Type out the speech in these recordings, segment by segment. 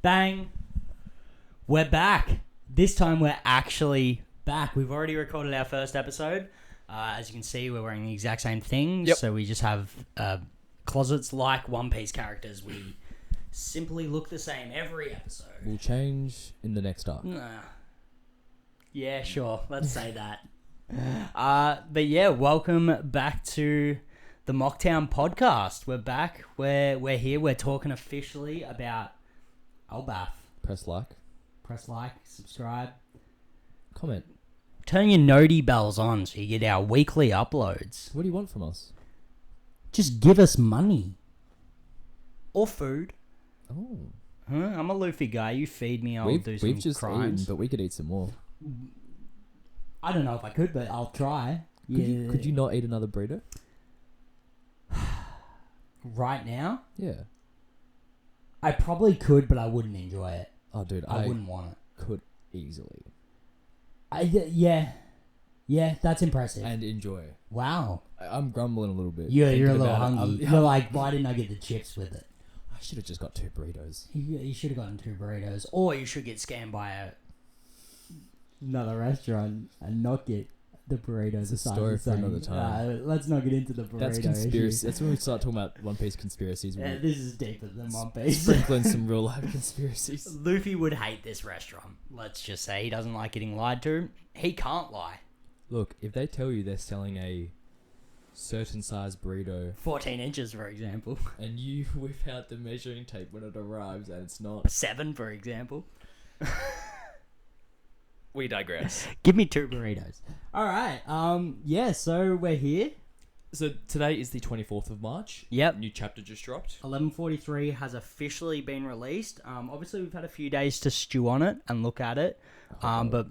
Bang. We're back. This time we're actually back. We've already recorded our first episode. As you can see, we're wearing the exact same thing. Yep. So we just have closets like One Piece characters. We simply look the same every episode. Will change in the next arc. Nah. Yeah, sure. Let's say that. But yeah, welcome back to the Mocktown podcast. We're back. We're here. We're talking officially about Elbaph. Press like. Press like, subscribe. Comment. Turn your noti bells on so you get our weekly uploads. What do you want from us? Just give us money. Or food. Oh. Huh? I'm a Luffy guy. You feed me, I'll do some We've just crimes. eaten, but we could eat some more. I don't know if I could, but I'll try. Could you not eat another burrito? Right now? Yeah. I probably could, but I wouldn't enjoy it. Oh, dude, I wouldn't want it. Could easily. Yeah, that's impressive. And enjoy. Wow. I'm grumbling a little bit. You're a thinking little about it. hungry. You're like, why didn't I get the chips with it? I should have just got 2 burritos. You should have gotten 2 burritos. Or you should get scammed by another restaurant and not get the burritos. It's a story for another time. Let's not get into the burrito That's conspiracy. issue. That's when we start talking about One Piece conspiracies. This is deeper than One Piece. Sprinkling some real life conspiracies. Luffy would hate this restaurant. Let's just say he doesn't like getting lied to. He can't lie. Look, if they tell you they're selling a certain size burrito 14 inches, for example. and you whip out the measuring tape when it arrives and it's not... 7, for example. We digress. Give me 2 burritos. All right. Yeah, so we're here. So today is the 24th of March. Yep. New chapter just dropped. 11:43 has officially been released. Obviously, we've had a few days to stew on it and look at it. But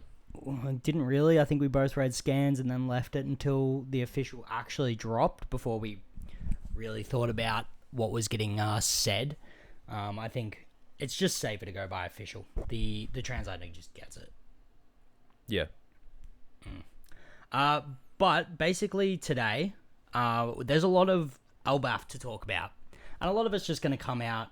didn't really. I think we both read scans and then left it until the official actually dropped before we really thought about what was getting said. I think it's just safer to go by official. The translator just gets it. Yeah. But basically today, there's a lot of Elbaph to talk about. And a lot of it's just going to come out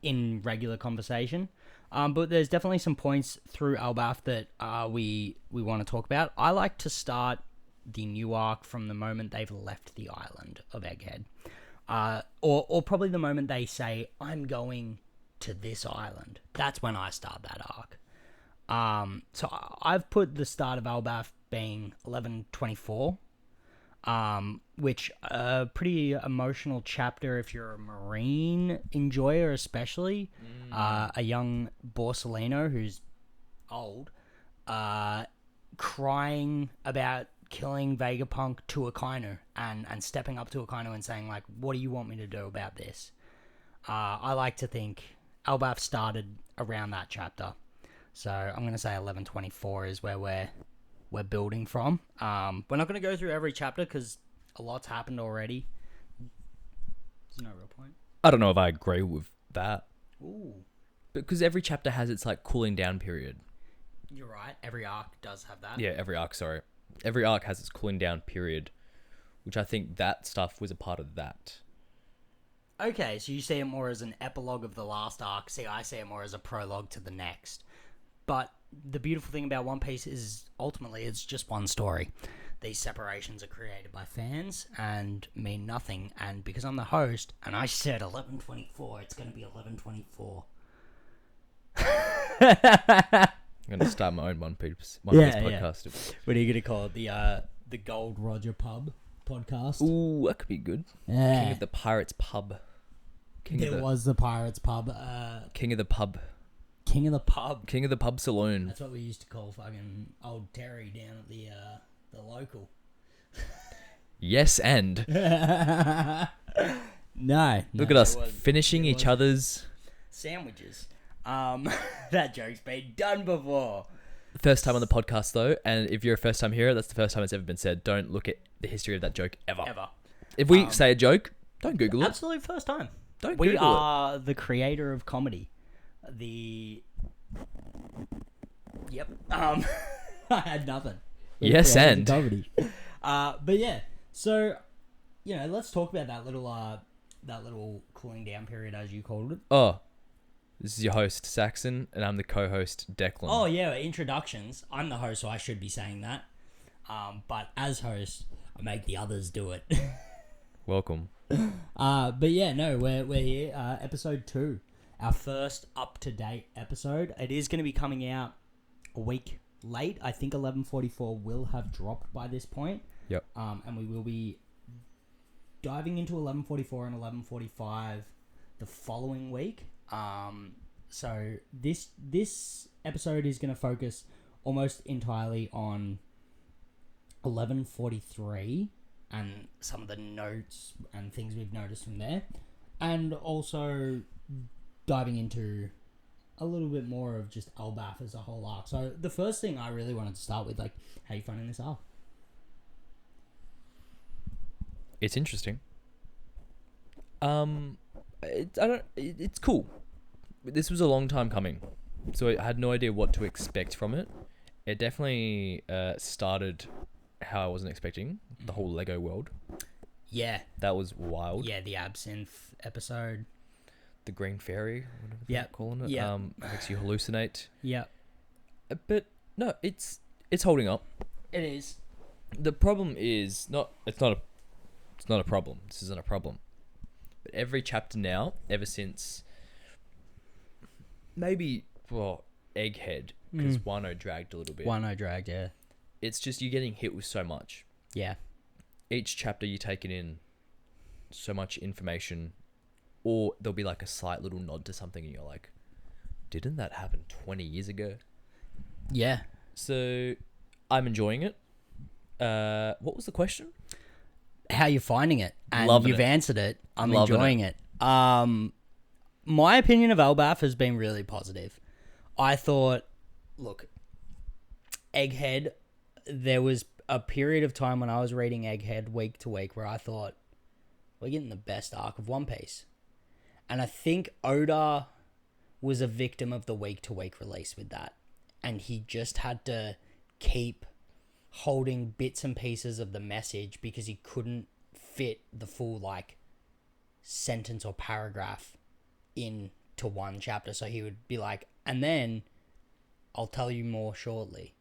in regular conversation. But there's definitely some points through Elbaph that we want to talk about. I like to start the new arc from the moment they've left the island of Egghead. Or probably the moment they say, I'm going to this island. That's when I start that arc. So I've put the start of Elbaph being 11:24, which a pretty emotional chapter if you're a marine enjoyer, especially a young Borsalino who's old, crying about killing Vegapunk to Akainu and stepping up to Akainu and saying like, what do you want me to do about this? I like to think Elbaph started around that chapter. So I'm going to say 11:24 is where we're building from. We're not going to go through every chapter because a lot's happened already. There's no real point. I don't know if I agree with that. Ooh. Because every chapter has its like cooling down period. You're right. Every arc does have that. Yeah, every arc, sorry. Every arc has its cooling down period, which I think that stuff was a part of that. Okay, so you see it more as an epilogue of the last arc. See, I see it more as a prologue to the next. But the beautiful thing about One Piece is ultimately it's just one story. These separations are created by fans and mean nothing. And because I'm the host and I said 11:24, it's going to be 11:24. I'm going to start my own One Piece podcast. Yeah. What are you going to call it? The Gold Roger Pub podcast? Ooh, that could be good. Yeah. King of the Pirates Pub. There was the Pirates Pub. King of the Pub. King of the Pub. King of the Pub Saloon. That's what we used to call fucking old Terry down at the local. Yes, and no. Look at us finishing each other's sandwiches. That joke's been done before. First time on the podcast though, and if you're a first time hearer, that's the first time it's ever been said. Don't look at the history of that joke ever. If we say a joke, don't Google it. Absolute first time. Don't Google it. We are the creator of comedy. Yep. I had nothing. Yes, and comedy. But yeah. So, let's talk about that little cooling down period, as you called it. Oh, This is your host, Saxon, and I'm the co-host, Declan. Oh, yeah, introductions. I'm the host, so I should be saying that. But as host, I make the others do it. Welcome. But yeah, no, we're here. Episode 2. Our first up-to-date episode. It is going to be coming out a week late. I think 11:44 will have dropped by this point. Yep. And we will be diving into 11:44 and 11:45 the following week. So this episode is going to focus almost entirely on 11:43 and some of the notes and things we've noticed from there, and also diving into a little bit more of just Elbaph as a whole arc. So the first thing I really wanted to start with, like, how you finding this arc? It's interesting. It's cool. This was a long time coming, so I had no idea what to expect from it. It definitely started how I wasn't expecting. The whole Lego world. Yeah. That was wild. Yeah, the absinthe episode. The green fairy, whatever Yeah. they're calling it. Yeah. Makes you hallucinate. Yeah. But no, it's holding up. It is. The problem is it's not a problem. This isn't a problem. But every chapter now, ever since maybe Egghead, because Wano dragged a little bit. Wano dragged, yeah. It's just you're getting hit with so much. Yeah. Each chapter you're taking in so much information, or there'll be like a slight little nod to something and you're like, didn't that happen 20 years ago? Yeah. So I'm enjoying it. What was the question? How you finding it? And Loving you've it. answered it. I'm Loving enjoying it. My opinion of Elbaph has been really positive. I thought, look, Egghead, there was a period of time when I was reading Egghead week to week where I thought, we're getting the best arc of One Piece. And I think Oda was a victim of the week to week release with that. And he just had to keep holding bits and pieces of the message because he couldn't fit the full sentence or paragraph into one chapter. So he would be like, and then I'll tell you more shortly.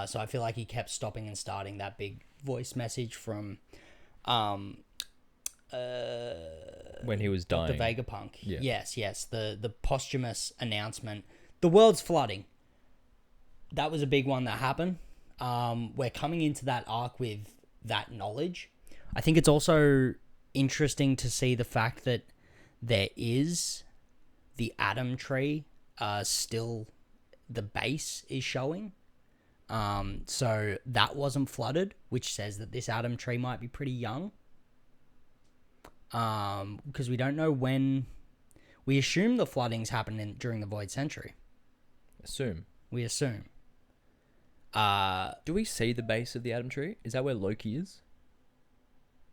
So I feel like he kept stopping and starting that big voice message from When he was dying. the Vegapunk. Yeah. Yes. The posthumous announcement. The world's flooding. That was a big one that happened. We're coming into that arc with that knowledge. I think it's also interesting to see the fact that there is the Atom Tree still, the base is showing. So that wasn't flooded, which says that this Atom Tree might be pretty young. Because we don't know when. We assume the floodings happened during the Void Century. We assume. Do we see the base of the Atom Tree? Is that where Loki is?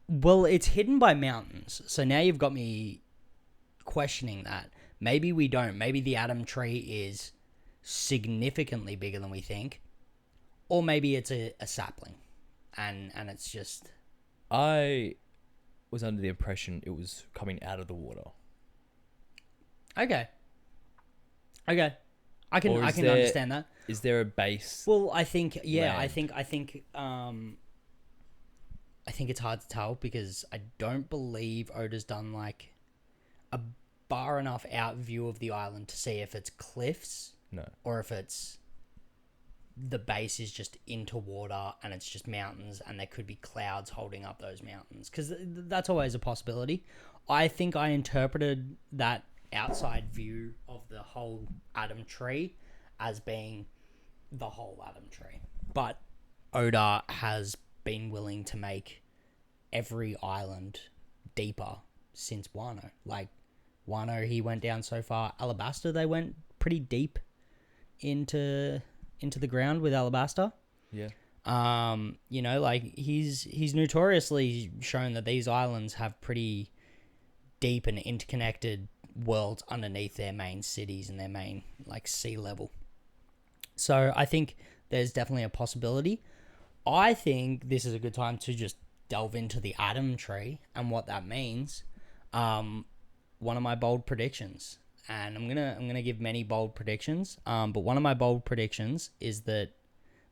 Well, it's hidden by mountains. So now you've got me questioning that. Maybe we don't. Maybe the Atom Tree is significantly bigger than we think. Or maybe it's a sapling. And it's just... I was under the impression it was coming out of the water. Okay. I can understand that. Is there a base? Well, I think land? I think it's hard to tell because I don't believe Oda's done a far enough out view of the island to see if it's cliffs, No. or if it's the base is just into water and it's just mountains and there could be clouds holding up those mountains, because that's always a possibility. I think I interpreted that outside view of the whole Atom Tree as being the whole Atom Tree. But Oda has been willing to make every island deeper since Wano. Wano, he went down so far. Alabasta, they went pretty deep into the ground with Alabasta. Yeah. He's notoriously shown that these islands have pretty deep and interconnected worlds underneath their main cities and their main sea level. So I think there's definitely a possibility. I think this is a good time to just delve into the Atom Tree and what that means. One of my bold predictions, and I'm gonna give many bold predictions. But one of my bold predictions is that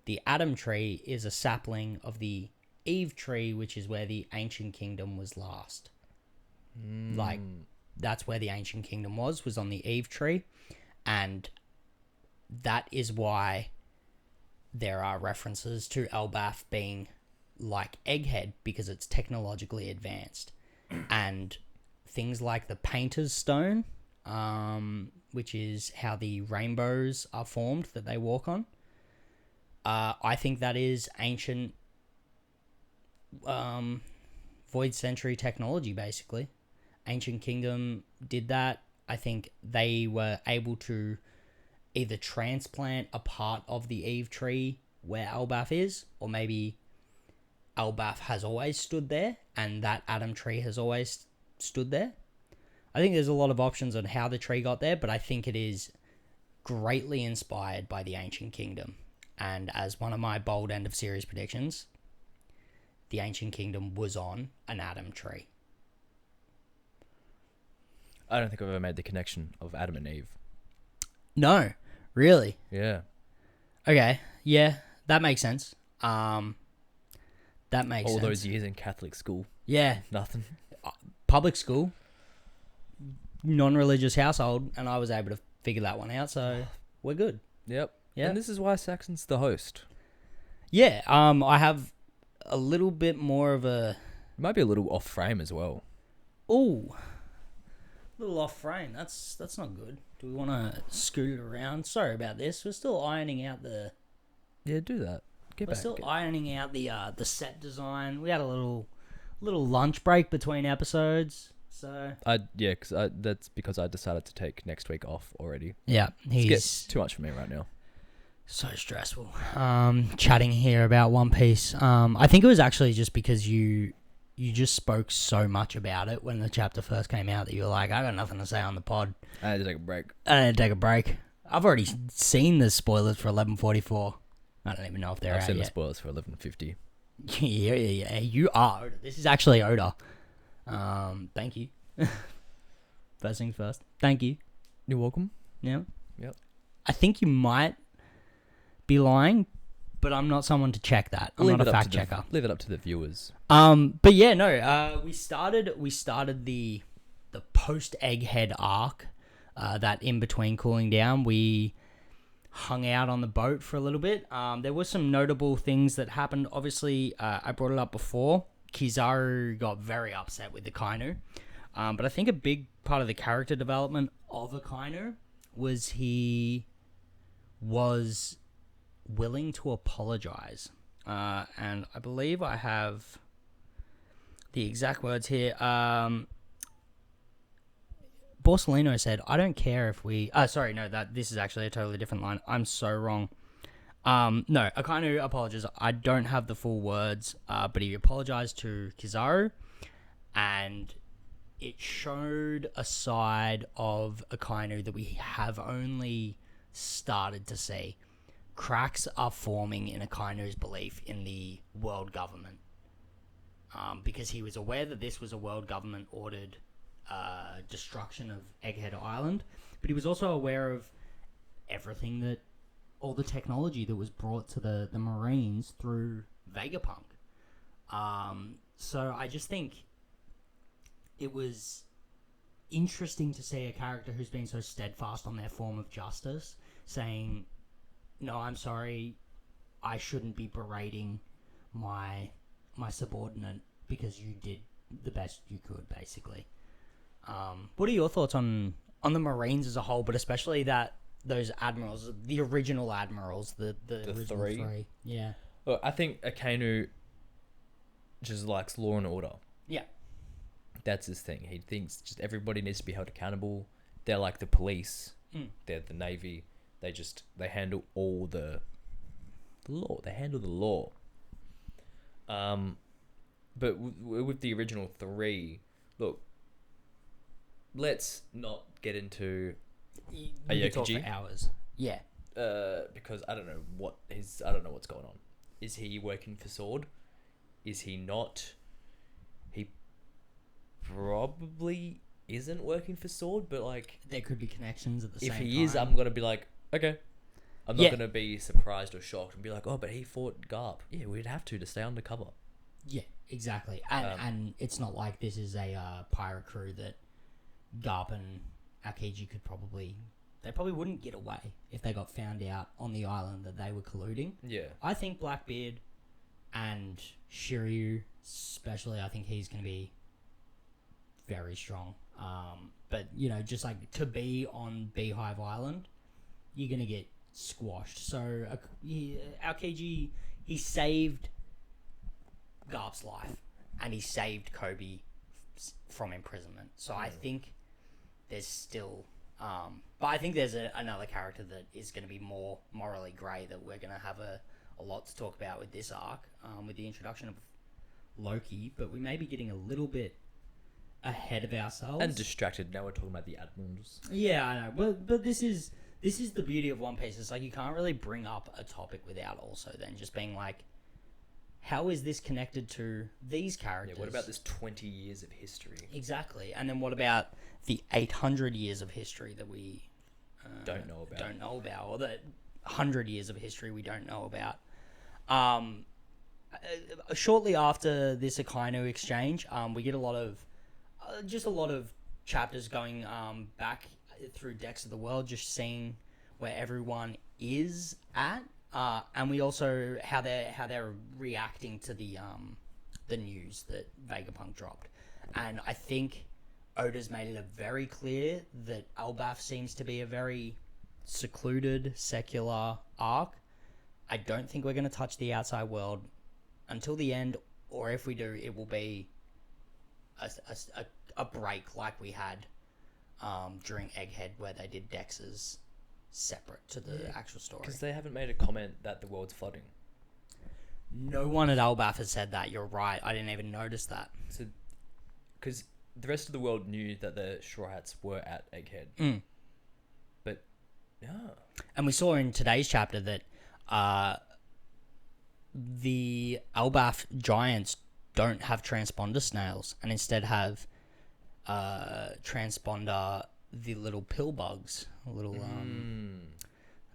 the Adam tree is a sapling of the Eve tree, which is where the ancient kingdom was last. Like, that's where the ancient kingdom was on the Eve tree, and that is why there are references to Elbaph being like Egghead, because it's technologically advanced. And things like the Painter's Stone, which is how the rainbows are formed that they walk on, I think that is ancient Void Century technology, basically. Ancient Kingdom did that. I think they were able to either transplant a part of the Eve tree where Elbaph is, or maybe Elbaph has always stood there and that Adam tree has always stood there. I think there's a lot of options on how the tree got there, but I think it is greatly inspired by the Ancient Kingdom. And as one of my bold end of series predictions, the Ancient Kingdom was on an Adam tree. I don't think I've ever made the connection of Adam and Eve. No, really? Yeah. Okay, yeah, that makes sense. That makes All sense. those years in Catholic school. Yeah. Nothing. Public school, non-religious household, and I was able to figure that one out, so we're good. Yep. Yeah. And this is why Saxon's the host. Yeah, I have a little bit more of a... It might be a little off frame as well. Ooh. A little off frame. That's not good. Do we want to scoot it around? Sorry about this. We're still ironing out the... Yeah, do that. We're still ironing out the set design. We had a little lunch break between episodes, so... That's because I decided to take next week off already. Yeah, It's too much for me right now. So stressful. Chatting here about One Piece. I think it was actually just because you just spoke so much about it when the chapter first came out that you were like, I got nothing to say on the pod. I had to take a break. I've already seen the spoilers for 11:44. I don't even know if they're out I've seen yet. the spoilers for 11:50. Yeah. You are Oda. This is actually Oda. Thank you. First things first. Thank you. You're welcome. Yeah. Yep. I think you might be lying, but I'm not someone to check that. I'm not a fact checker. Leave it up to the viewers. But yeah, no. We started the post Egghead arc. That in between cooling down, we hung out on the boat for a little bit. There were some notable things that happened. Obviously, I brought it up before. Kizaru got very upset with the Akainu. But I think a big part of the character development of Akainu was he was willing to apologize. And I believe I have the exact words here. Borsalino said, I don't care if we... this is actually a totally different line. I'm so wrong. No, Akainu apologized. I don't have the full words, but he apologized to Kizaru, and it showed a side of Akainu that we have only started to see. Cracks are forming in Akainu's belief in the world government, because he was aware that this was a world government ordered destruction of Egghead Island, but he was also aware of everything all the technology that was brought to the Marines through Vegapunk. So I just think it was interesting to see a character who's been so steadfast on their form of justice saying, no, I'm sorry, I shouldn't be berating my subordinate because you did the best you could, basically. What are your thoughts on the Marines as a whole, but especially those admirals, the original admirals, the original three? Yeah. Look, I think Akainu just likes law and order. Yeah. That's his thing. He thinks just everybody needs to be held accountable. They're like the police. They're the Navy. They handle all the law. They handle the law. But with the original three, look, let's not get into Ayokaji for hours. Yeah. Because I don't know what's going on. Is he working for Sword? Is he not? He probably isn't working for Sword, but like There could be connections at the same if time. he is, I'm gonna be like, okay. I'm not gonna be surprised or shocked and be like, oh, but he fought Garp. Yeah, we'd have to stay undercover. Yeah, exactly. And it's not like this is a pirate crew that Garp and Aokiji they probably wouldn't get away if they got found out on the island that they were colluding. Yeah. I think Blackbeard and Shiryu, especially, I think he's going to be very strong. But, you know, just like to be on Beehive Island, you're going to get squashed. So, Aokiji, he saved Garp's life and he saved Kobe from imprisonment. So I think there's still... but I think there's another character that is going to be more morally grey that we're going to have a lot to talk about with this arc, with the introduction of Loki, but we may be getting a little bit ahead of ourselves. And distracted. Now we're talking about the Admirals. Yeah, I know. But this is the beauty of One Piece. It's like you can't really bring up a topic without also then just being like, how is this connected to these characters? Yeah, what about this 20 years of history? Exactly. And then what about the 800 years of history that we don't know about, or the 100 years of history we don't know about? Shortly after this Akainu exchange, we get a lot of chapters going back through decks of the world, just seeing where everyone is at. And we also how they're reacting to the news that Vegapunk dropped, and I think Oda's made it very clear that Elbaph seems to be a very secluded, secular arc. I don't think we're going to touch the outside world until the end, or if we do, it will be a break like we had during Egghead, where they did Dex's separate to the actual story. Because they haven't made a comment that the world's flooding. No one at Elbaph has said that. You're right. I didn't even notice that. So, because the rest of the world knew that the Straw Hats were at Egghead. But, yeah. And we saw in today's chapter that the Elbaph giants don't have transponder snails and instead have transponder the little pill bugs, little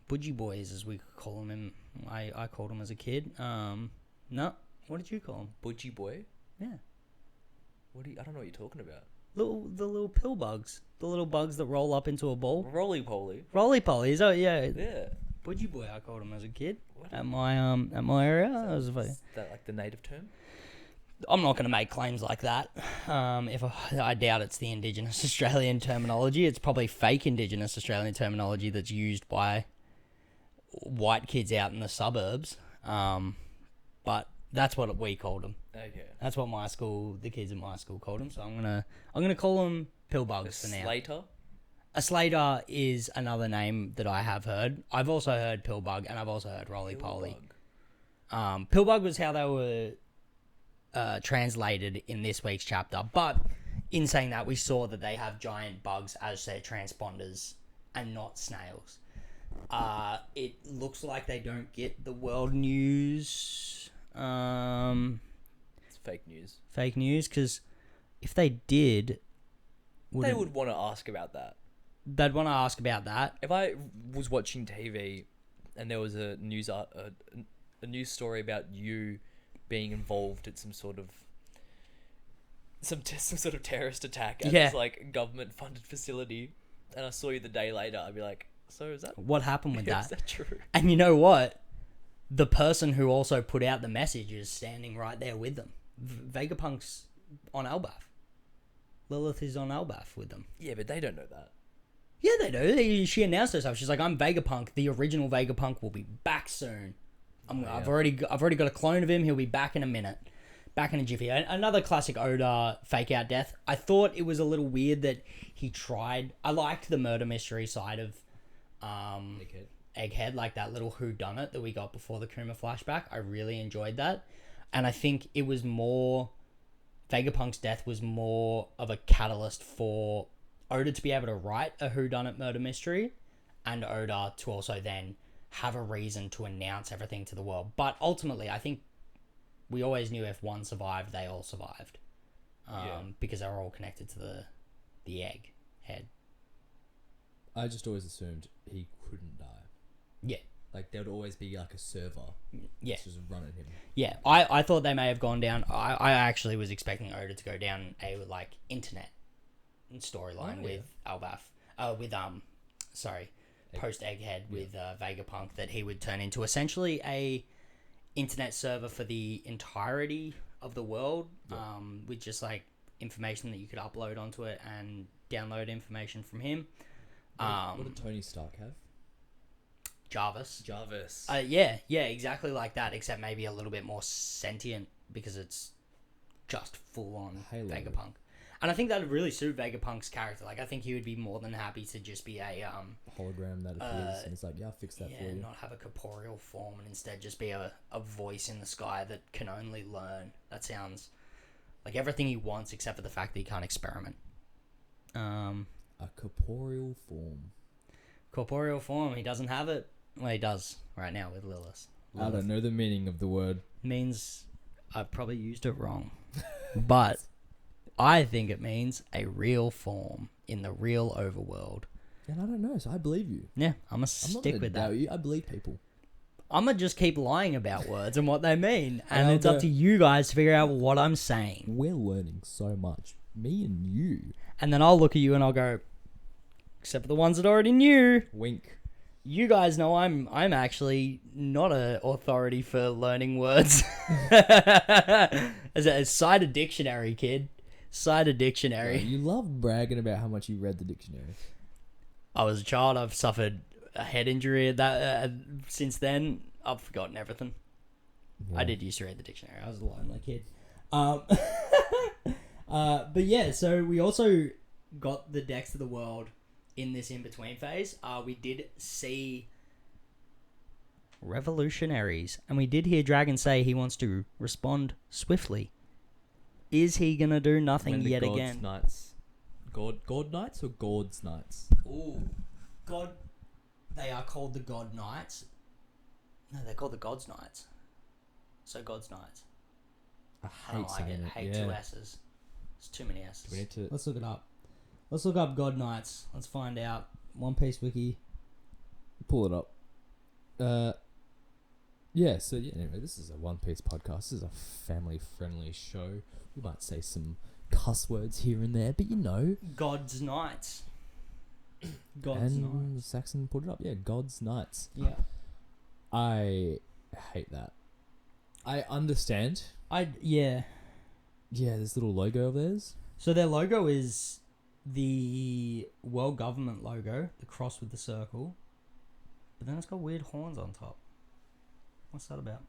budgie boys as we call them. I called them as a kid. No, what did you call them? Budgie boy? Yeah, I don't know what you're talking about. the little pill bugs, the little bugs that roll up into a ball. Roly poly. Roly polies. Oh yeah. Yeah. Budgie boy, I called him as a kid. At my area. Is that like the native term? I'm not going to make claims like that. I doubt it's the Indigenous Australian terminology. It's probably fake Indigenous Australian terminology that's used by white kids out in the suburbs. But that's what we called them. Okay. That's what the kids at my school called them. So I'm gonna call them pillbugs for now. Slater? A slater is another name that I have heard. I've also heard pillbug, and I've also heard roly-poly. Pillbug was how they were translated in this week's chapter, but in saying that, we saw that they have giant bugs as their transponders and not snails. It looks like they don't get the world news. It's fake news. Fake news, because if they did, they would want to ask about that. They'd want to ask about that. If I was watching TV and there was a news story about you being involved in some sort of terrorist attack at this like government funded facility, and I saw you the day later, I'd be like, so is that what happened with that? Is that true? And you know what? The person who also put out the message is standing right there with them. Vegapunk's on Elbaph. Lilith is on Elbaph with them. Yeah, but they don't know that. Yeah, they do. She announced herself. She's like, "I'm Vegapunk. The original Vegapunk will be back soon. I've already got a clone of him. He'll be back in a minute, back in a jiffy." Another classic Oda fake out death. I thought it was a little weird that he tried. I liked the murder mystery side of Egghead, like that little whodunit that we got before the Kuma flashback. I really enjoyed that, and I think it was more. Vegapunk's death was more of a catalyst for Oda to be able to write a whodunit murder mystery, and Oda to also then have a reason to announce everything to the world. But ultimately, I think we always knew if one survived, they all survived, because they were all connected to the egg head. I just always assumed he couldn't die. Yeah. Like, there would always be, like, a server. Yeah. Just running him. Yeah, I thought they may have gone down. I actually was expecting Oda to go down a, like, internet storyline with Elbaph. Post Egghead with Vegapunk, that he would turn into essentially a internet server for the entirety of the world, with just, like, information that you could upload onto it and download information from him. What did Tony Stark have? Jarvis. Yeah, exactly like that, except maybe a little bit more sentient, because it's just full on Vegapunk. And I think that would really suit Vegapunk's character. Like, I think he would be more than happy to just be a hologram that appears, and it's like, yeah, I'll fix that for you. Not have a corporeal form, and instead just be a voice in the sky that can only learn. That sounds like everything he wants, except for the fact that he can't experiment. A corporeal form. Corporeal form, he doesn't have it. Well, he does right now with Lilith. I don't know the meaning of the word. Means I've probably used it wrong. But I think it means a real form in the real overworld. And I don't know, so I believe you. Yeah, I'm going to stick with that. You. I believe people. I'm going to just keep lying about words and what they mean. And it's up to you guys to figure out what I'm saying. We're learning so much. Me and you. And then I'll look at you and I'll go, except for the ones that already knew. Wink. You guys know I'm actually not an authority for learning words. As a cite a dictionary, kid. Cite a dictionary. Yeah, you love bragging about how much you read the dictionary. I was a child. I've suffered a head injury since then. I've forgotten everything. Yeah. I did used to read the dictionary. I was a lonely kid. But yeah, so we also got the decks of the world in this in-between phase. We did see revolutionaries, and we did hear Dragon say he wants to respond swiftly. Is he gonna do nothing yet again? Knights. God Knights or God's Knights? Ooh, God. They are called the God Knights. No, they're called the God's Knights. So God's Knights. I hate saying it. I hate two S's. It's too many S's. We need to... Let's look it up. Let's look up God Knights. Let's find out. One Piece Wiki. Pull it up. Yeah, so anyway, this is a One Piece podcast. This is a family-friendly show. We might say some cuss words here and there, but you know. God's Knights. God's Knights. Saxon put it up. Yeah, God's Knights. Yeah. I hate that. I understand. Yeah, this little logo of theirs. So their logo is the world government logo, the cross with the circle, but then it's got weird horns on top. What's that about?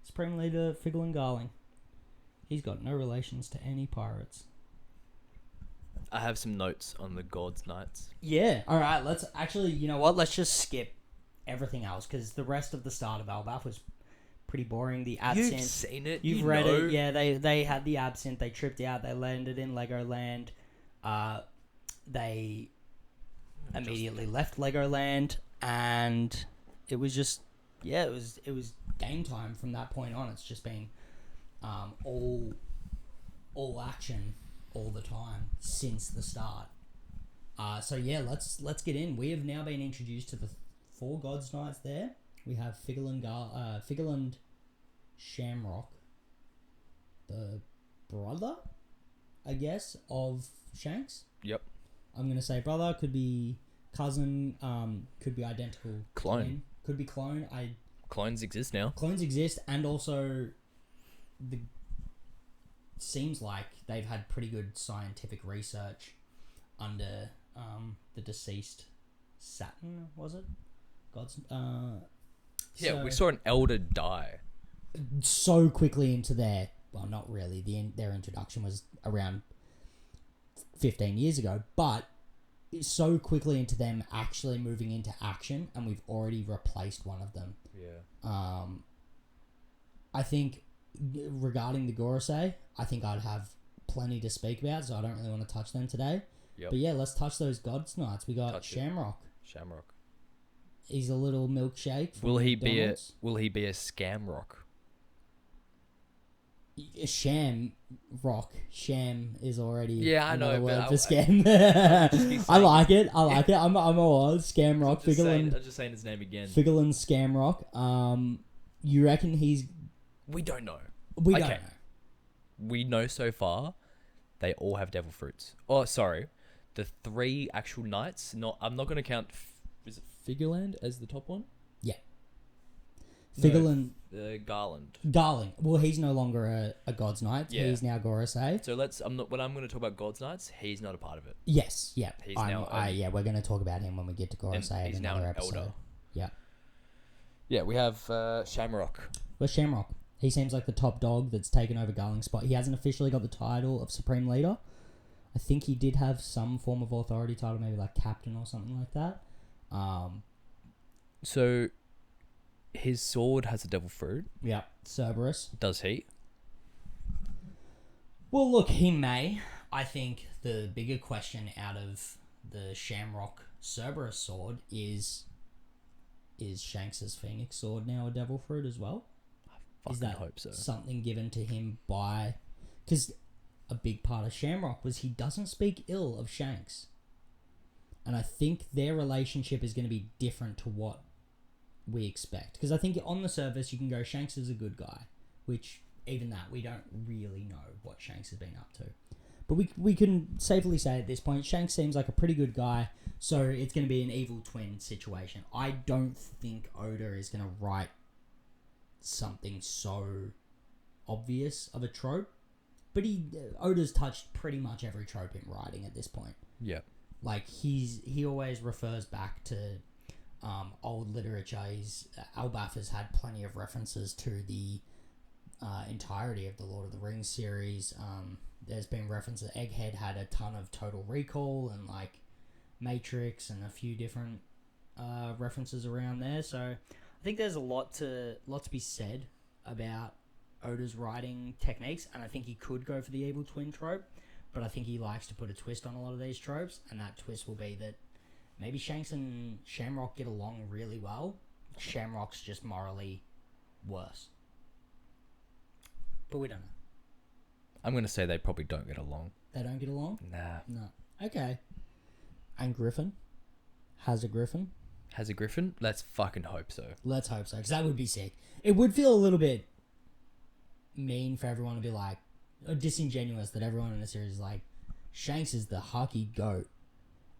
Supreme Leader Figlin Garling. He's got no relations to any pirates. I have some notes on the God's Knights. Yeah. All right. Let's actually, you know what? Let's just skip everything else, because the rest of the start of Elbaph was pretty boring. The absinthe. You've seen it. You've read it. Yeah. They had the absinthe. They tripped out. They landed in Legoland. They immediately left Legoland, and it was just it was game time from that point on. It's just been all action all the time since the start. So yeah, let's get in. We have now been introduced to the 4 God's Knights there. We have Figaland Shamrock, the brother, I guess, of Shanks. Yep. I'm going to say brother, could be cousin, could be identical. Clone. Could be clone. Clones exist now. Clones exist, and also seems like they've had pretty good scientific research under the deceased Saturn, was it? We saw an elder die so quickly into their, well, not really, their introduction was around 15 years ago, but so quickly into them actually moving into action, and we've already replaced one of them. Yeah. I think regarding the Gorosei, I think I'd have plenty to speak about, so I don't really want to touch them today. Yep. But yeah, let's touch those God's Knights. We got Shamrock. He's a little milkshake. Will he be a scam rock? Sham rock. Sham is already Yeah, I know, another but word for scam. I like it. I'm all scam rock. I'm Figurland. just saying his name again. Figurland scam rock. You reckon he's? We don't know. We don't Okay. know. We know so far, they all have devil fruits. Oh, sorry, the 3 actual knights. I'm not going to count. Is it Figureland as the top one? Yeah. No, Figurland. Garland. Darling. Well, he's no longer a God's Knight. Yeah. He's now Gorosei. So let's. I'm not. When I'm going to talk about God's Knights, he's not a part of it. Yes. Yeah. He's now. yeah, we're going to talk about him when we get to And Gorosei in he's now another an episode. elder. Yeah. Yeah, we have Shamrock. Where's Shamrock? He seems like the top dog that's taken over Garling's spot. He hasn't officially got the title of Supreme Leader. I think he did have some form of authority title, maybe like Captain or something like that. So, his sword has a devil fruit. Yeah. Cerberus. Does he? Well, look, he may. I think the bigger question out of the Shamrock Cerberus sword is Shanks's Phoenix sword now a devil fruit as well? Fucking Is that hope so. something given to him by... Because a big part of Shamrock was he doesn't speak ill of Shanks. And I think their relationship is going to be different to what we expect. Because I think on the surface you can go, Shanks is a good guy. Which, even that, we don't really know what Shanks has been up to. But we can safely say at this point, Shanks seems like a pretty good guy. So it's going to be an evil twin situation. I don't think Oda is going to write something so obvious of a trope. But Oda's touched pretty much every trope in writing at this point. Yeah. Like, he always refers back to old literature. Elbaph has had plenty of references to the entirety of the Lord of the Rings series. There's been references. Egghead had a ton of Total Recall and, like, Matrix and a few different references around there. So I think there's a lot to be said about Oda's writing techniques, and I think he could go for the evil twin trope, but I think he likes to put a twist on a lot of these tropes, and that twist will be that maybe Shanks and Shamrock get along really well. Shamrock's just morally worse. But we don't know. I'm going to say they probably don't get along. They don't get along? Nah. No. Okay. And Griffin? Has a Griffin? Has a griffin? Let's fucking hope so. Let's hope so, because that would be sick. It would feel a little bit mean for everyone to be like, or disingenuous that everyone in the series is like, Shanks is the hockey goat,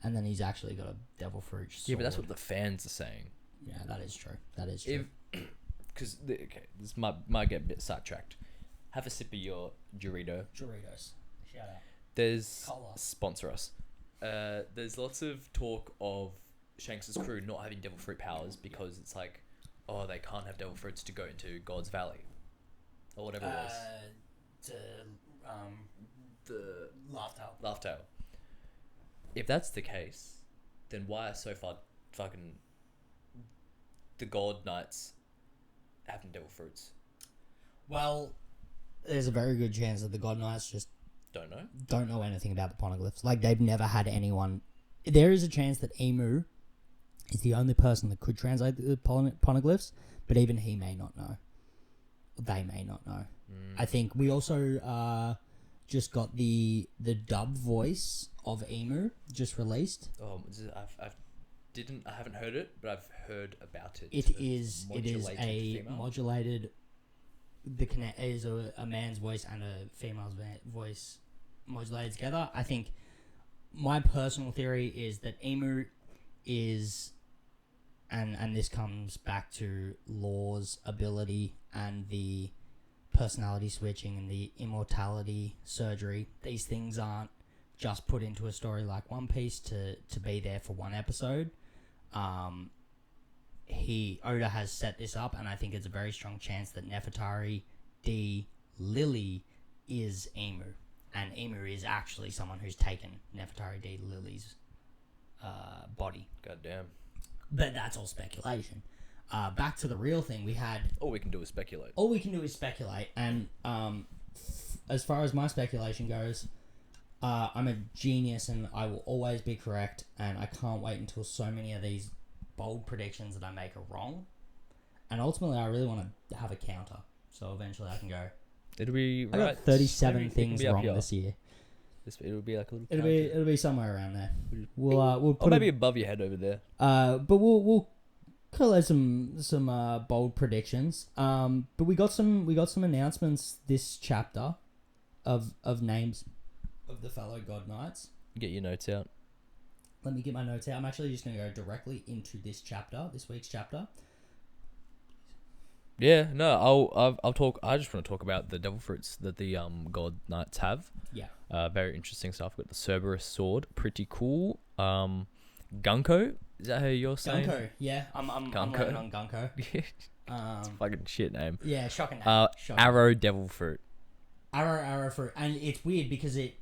and then he's actually got a devil fruit sword. Yeah, but that's what the fans are saying. Yeah, that is true. That is true. Because, okay, this might get a bit sidetracked. Have a sip of your Dorito. Doritos. Shout out. There's... Cola. Sponsor us. There's lots of talk of Shanks' crew not having devil fruit powers because it's like, oh, they can't have devil fruits to go into God's Valley. Or whatever it was. The Laugh Tale. If that's the case, then why are so far fucking the God Knights having devil fruits? Well, there's a very good chance that the God Knights just don't know anything about the poneglyphs. Like, they've never had anyone... There is a chance that Emu is the only person that could translate the poneglyphs, but even he may not know. They may not know. I think we also just got the dub voice of Emu just released. Oh, I haven't heard it, but I've heard about it. It is a female. modulated. Is a man's voice and a female's voice modulated together. I think my personal theory is that Emu is, and this comes back to Law's ability and the personality switching and the immortality surgery. These things aren't just put into a story like One Piece to be there for one episode. Oda has set this up, and I think it's a very strong chance that Nefertari D. Lily is Emu, and Emu is actually someone who's taken Nefertari D. Lily's body. Goddamn. But that's all speculation. Back to the real thing, we had... All we can do is speculate. All we can do is speculate, and as far as my speculation goes, I'm a genius and I will always be correct, and I can't wait until so many of these bold predictions that I make are wrong. And ultimately, I really want to have a counter, so eventually I can go, It'll be I right. got 37 maybe it can things be up wrong here. this year. It'll be like a little. It'll be somewhere around there. We'll or put maybe above your head over there. but we'll collate some bold predictions. But we got some announcements this chapter of names of the fellow God Knights. Get your notes out. Let me get my notes out. I'm actually just going to go directly into this week's chapter. Yeah, no, I'll talk. I just want to talk about the devil fruits that the God Knights have. Yeah. Very interesting stuff. We've got the Cerberus sword, pretty cool. Gunko, is that how you're saying? Gunko, yeah. I'm landing on Gunko. It's a fucking shit name. Yeah, shocking name. Shocking. Arrow devil fruit. Arrow fruit, and it's weird because it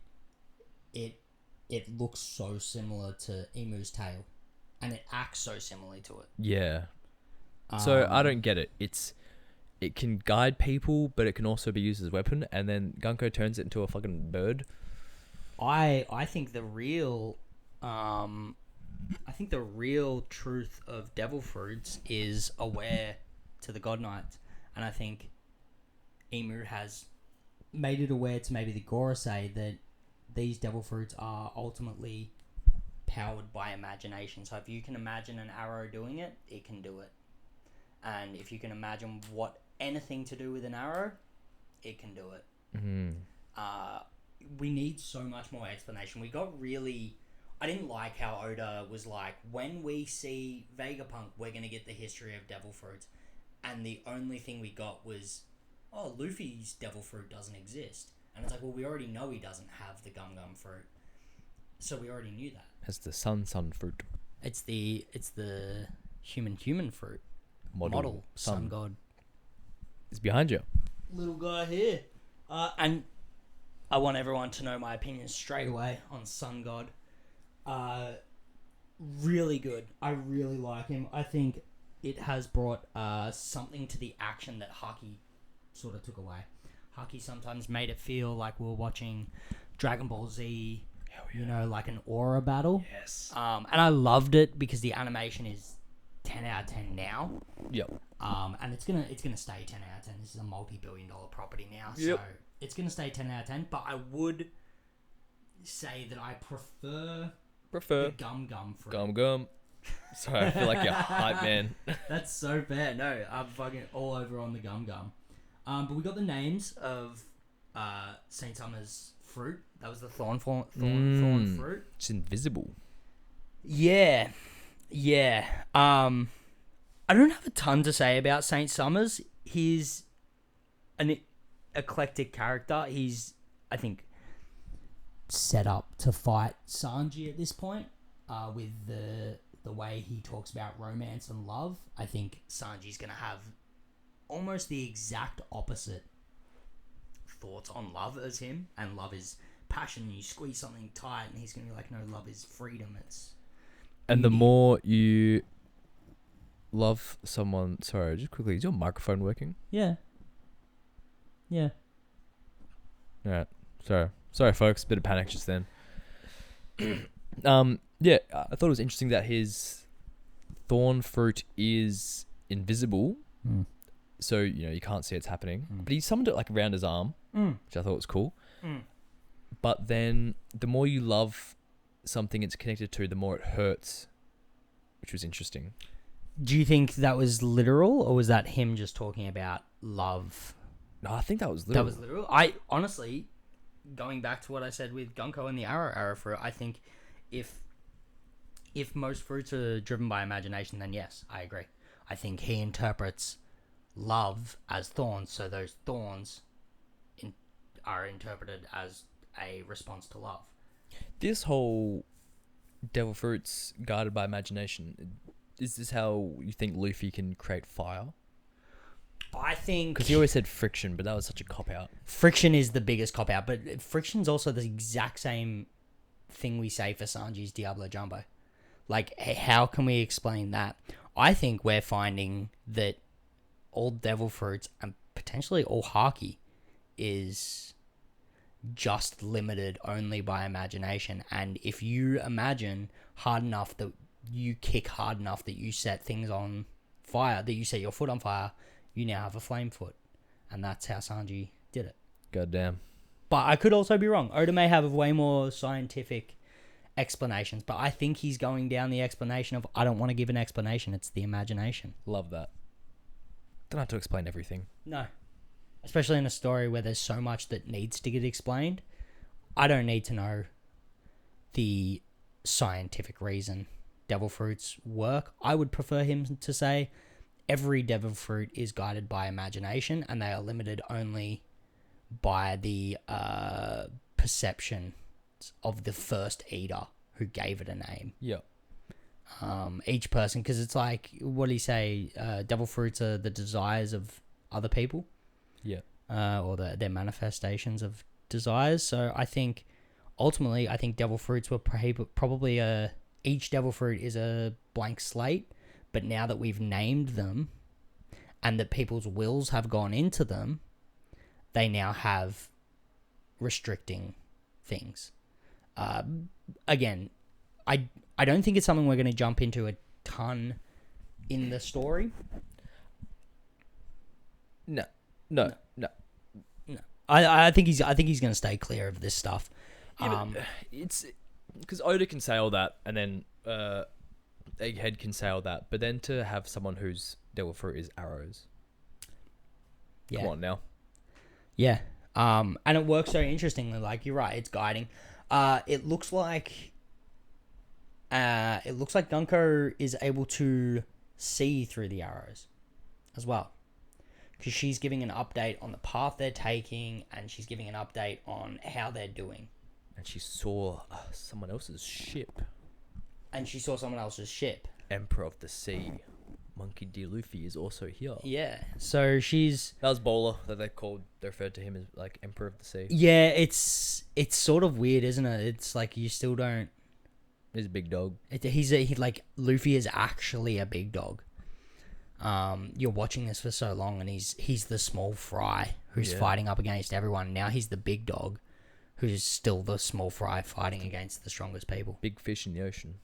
looks so similar to Emu's tail, and it acts so similarly to it. Yeah. So I don't get it. It can guide people, but it can also be used as a weapon, and then Gunko turns it into a fucking bird. I think the real truth of devil fruits is aware to the God Knights, and I think Emu has made it aware to maybe the Gorosei that these devil fruits are ultimately powered by imagination. So if you can imagine an arrow doing it, it can do it. And if you can imagine anything to do with an arrow, it can do it. Mm-hmm. We need so much more explanation. I didn't like how Oda was like, when we see Vegapunk, we're going to get the history of devil fruits. And the only thing we got was, Luffy's devil fruit doesn't exist. And it's like, well, we already know he doesn't have the Gum Gum fruit. So we already knew that. It's the sun fruit. It's the human fruit. Model sun god. It's behind you. Little guy here. And I want everyone to know my opinion straight away on Sun God. Really good. I really like him. I think it has brought something to the action that Haki sort of took away. Haki sometimes made it feel like we were watching Dragon Ball Z, like an aura battle. Yes. And I loved it because the animation is 10 out of 10 now. Yep. And it's gonna stay 10 out of 10. This is a multi-billion-dollar property now, yep. So it's gonna stay 10 out of 10. But I would say that I prefer the Gum Gum fruit. Gum. Sorry, I feel like you're hype, man. That's so bad. No, I'm fucking all over on the Gum Gum. But we got the names of Saint Summer's fruit. That was the thorn fruit. It's invisible. Yeah. I don't have a ton to say about Saint Summers. He's an eclectic character. He's, I think, set up to fight Sanji at this point. With the way he talks about romance and love, I think Sanji's gonna have almost the exact opposite thoughts on love as him. And love is passion. You squeeze something tight, and he's gonna be like, no, love is freedom. And the more you love someone... Sorry, just quickly, is your microphone working? Yeah. Alright, sorry folks, bit of panic just then. Yeah, I thought it was interesting that his thorn fruit is invisible, so you can't see it's happening. But he summoned it like around his arm, which I thought was cool. But then the more you love something it's connected to, the more it hurts, which was interesting. Do you think that was literal, or was that him just talking about love? No, I think that was literal. That was literal. I honestly, going back to what I said with Gunko and the arrow fruit, I think if most fruits are driven by imagination, then yes, I agree. I think he interprets love as thorns, so those thorns are interpreted as a response to love. This whole devil fruits guided by imagination, is this how you think Luffy can create fire? I think... Because he always said friction, but that was such a cop-out. Friction is the biggest cop-out, but friction's also the exact same thing we say for Sanji's Diablo Jumbo. Like, how can we explain that? I think we're finding that all devil fruits, and potentially all Haki, is just limited only by imagination. And if you imagine hard enough that you kick hard enough that you set things on fire, that you set your foot on fire, you now have a flame foot. And that's how Sanji did it. Goddamn. But I could also be wrong. Oda may have way more scientific explanations, but I think he's going down the explanation of, I don't want to give an explanation. It's the imagination. Love that. Don't have to explain everything. No. Especially in a story where there's so much that needs to get explained. I don't need to know the scientific reason devil fruits work. I would prefer him to say every devil fruit is guided by imagination and they are limited only by the perception of the first eater who gave it a name. Yeah. Each person, because it's like, what do you say? Devil fruits are the desires of other people. Yeah. Or their manifestations of desires. So I think, ultimately, devil fruits were probably each devil fruit is a blank slate, but now that we've named them and that people's wills have gone into them, they now have restricting things. Again, I don't think it's something we're going to jump into a ton in the story. No. I think he's going to stay clear of this stuff. Yeah, it's because Oda can say all that, and then Egghead can say all that, but then to have someone whose devil fruit is arrows. Yeah. Come on now. Yeah. And it works so interestingly. Like, you're right, it's guiding. It looks like Gunko is able to see through the arrows as well, because she's giving an update on the path they're taking, and she's giving an update on how they're doing. And she saw someone else's ship. Emperor of the Sea. Monkey D. Luffy is also here. Yeah. So she's... That was Bowler that they referred to him as like Emperor of the Sea. Yeah, it's sort of weird, isn't it? It's like you still don't... He's a big dog. Luffy is actually a big dog. You're watching this for so long, and he's the small fry who's fighting up against everyone. Now he's the big dog who's still the small fry fighting against the strongest people. Big fish in the ocean.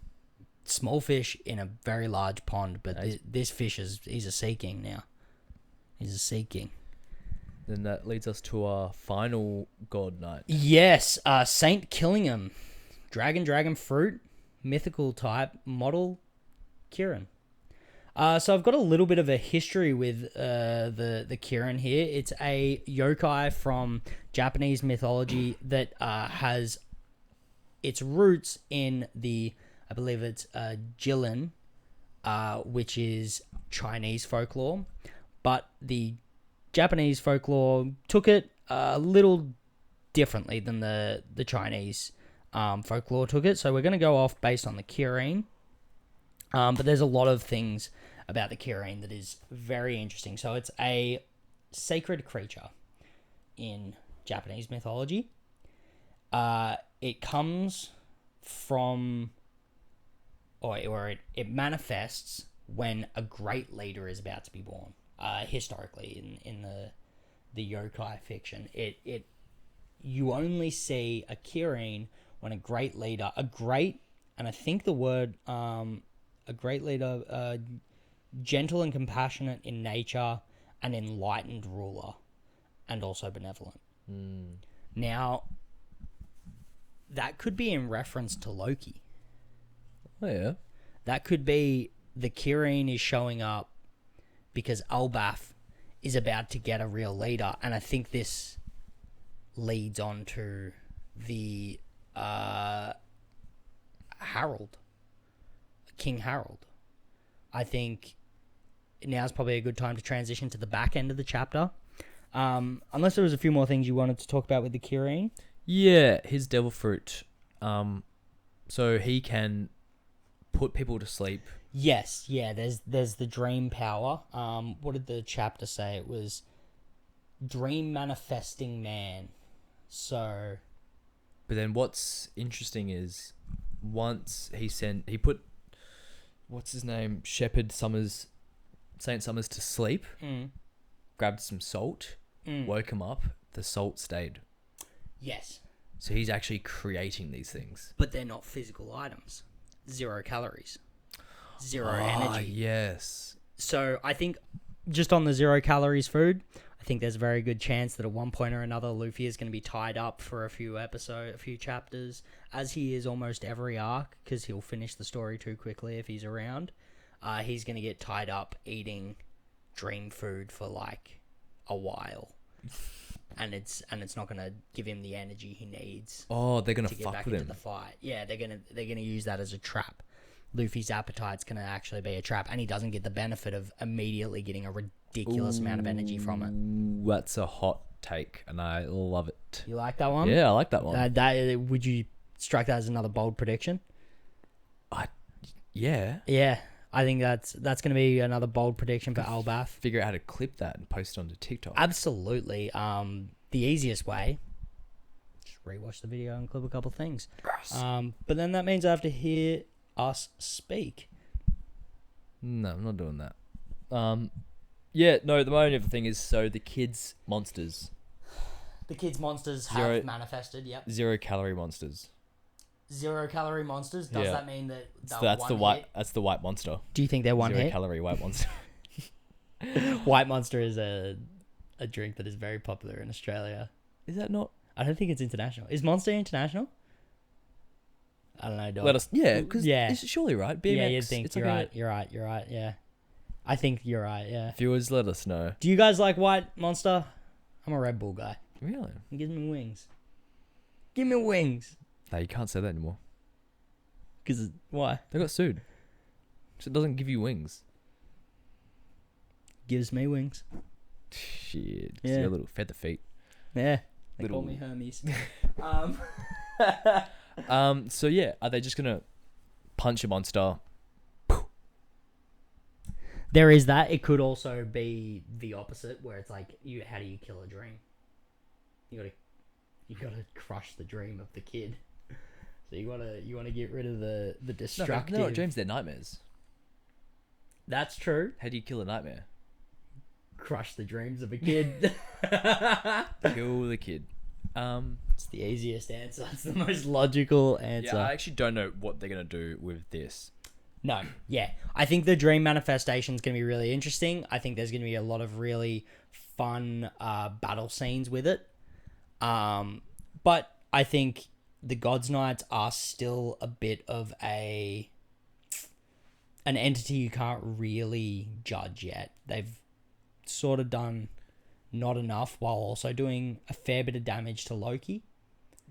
Small fish in a very large pond, but this fish he's a sea king now. He's a sea king. Then that leads us to our final god knight. Yes, Saint Killingham. Dragon fruit, mythical type, model, Kirin. So I've got a little bit of a history with the Kirin here. It's a yokai from Japanese mythology that has its roots in I believe it's Jilin, which is Chinese folklore. But the Japanese folklore took it a little differently than the Chinese folklore took it. So we're going to go off based on the Kirin. But there's a lot of things about the Kirin that is very interesting. So it's a sacred creature in Japanese mythology. It comes from, or it manifests when a great leader is about to be born. Historically, in the yokai fiction, you only see a Kirin when a great leader, and I think the word a great leader, gentle and compassionate in nature, an enlightened ruler, and also benevolent. Now, that could be in reference to Loki. Oh, yeah. That could be the Kirin is showing up because Elbaph is about to get a real leader, and I think this leads on to the Harold. King Harold. I think now's probably a good time to transition to the back end of the chapter. Unless there was a few more things you wanted to talk about with the Kirin. Yeah, his devil fruit. So he can put people to sleep. Yes, yeah, there's the dream power. What did the chapter say? It was dream manifesting man. So... But then what's interesting is once he put... What's his name? Saint Summers to sleep, grabbed some salt, woke him up, the salt stayed. Yes. So he's actually creating these things. But they're not physical items. 0 calories. 0 energy. Yes. So I think just on the 0 calories food, I think there's a very good chance that at one point or another, Luffy is going to be tied up for a few chapters, as he is almost every arc, because he'll finish the story too quickly if he's around. He's going to get tied up eating dream food for like a while, and it's not going to give him the energy he needs. Oh, they're gonna to get fuck back with into him. the fight. Yeah, they're gonna use that as a trap. Luffy's appetite's gonna actually be a trap, and he doesn't get the benefit of immediately getting a ridiculous amount of energy from it. Ooh, that's a hot take, and I love it. You like that one? Yeah, I like that one. Would you strike that as another bold prediction? Yeah. Yeah, I think that's gonna be another bold prediction for Elbaph. Figure out how to clip that and post it onto TikTok. Absolutely. The easiest way, just rewatch the video and clip a couple things. But then that means I have to hear us speak. No, I'm not doing that. Yeah, no, the only other thing is, so the kids' monsters. The kids' monsters have manifested, yep. 0 calorie monsters. 0 calorie monsters? Does Yeah. that mean that So they're that's one the white. hit? That's the white monster. Do you think they're one 0 hit? calorie white monster. White Monster is a drink that is very popular in Australia. Is that not? I don't think it's international. Is Monster international? I don't know. Dog. Let us. Yeah, because Yeah. it's surely right. BMX. Yeah, you'd think. It's You're like right. You're right. Yeah. I think you're right. Yeah. Viewers, let us know. Do you guys like White Monster? I'm a Red Bull guy. Really? It gives me wings. Give me wings. No, you can't say that anymore. Because why? They got sued. So it doesn't give you wings. Gives me wings. Shit. Yeah. You got little feather feet. Yeah. They Little- call me Hermes. So yeah, are they just gonna punch a monster? There is that. It could also be the opposite, where it's like, how do you kill a dream? You gotta crush the dream of the kid. So you wanna get rid of the destructive. No, they're not dreams. They're nightmares. That's true. How do you kill a nightmare? Crush the dreams of a kid. Kill the kid. It's the easiest answer. It's the most logical answer. Yeah, I actually don't know what they're gonna do with this. No, yeah. I think the dream manifestation is going to be really interesting. I think there's going to be a lot of really fun battle scenes with it. But I think the Gods Knights are still a bit of an entity you can't really judge yet. They've sort of done not enough while also doing a fair bit of damage to Loki.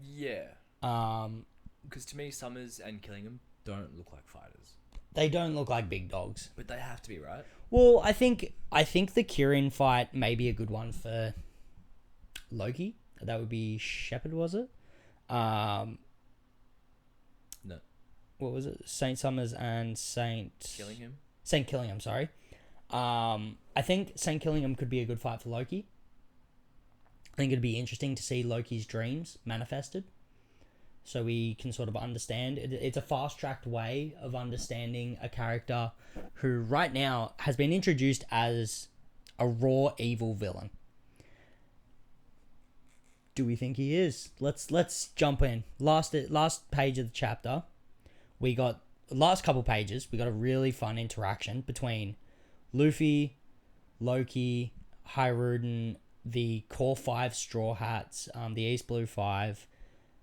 Yeah. Because to me, Summers and Killingham don't look like fighters. They don't look like big dogs. But they have to be, right? Well, I think the Kirin fight may be a good one for Loki. That would be Shepherd, was it? No. What was it? Saint Summers and Saint Killingham, sorry. I think Saint Killingham could be a good fight for Loki. I think it'd be interesting to see Loki's dreams manifested, so we can sort of understand. It's a fast-tracked way of understanding a character who right now has been introduced as a raw evil villain. Do we think he is? Let's jump in. Last page of the chapter, last couple pages, we got a really fun interaction between Luffy, Loki, Hiruden, the Core 5 Straw Hats, the East Blue 5,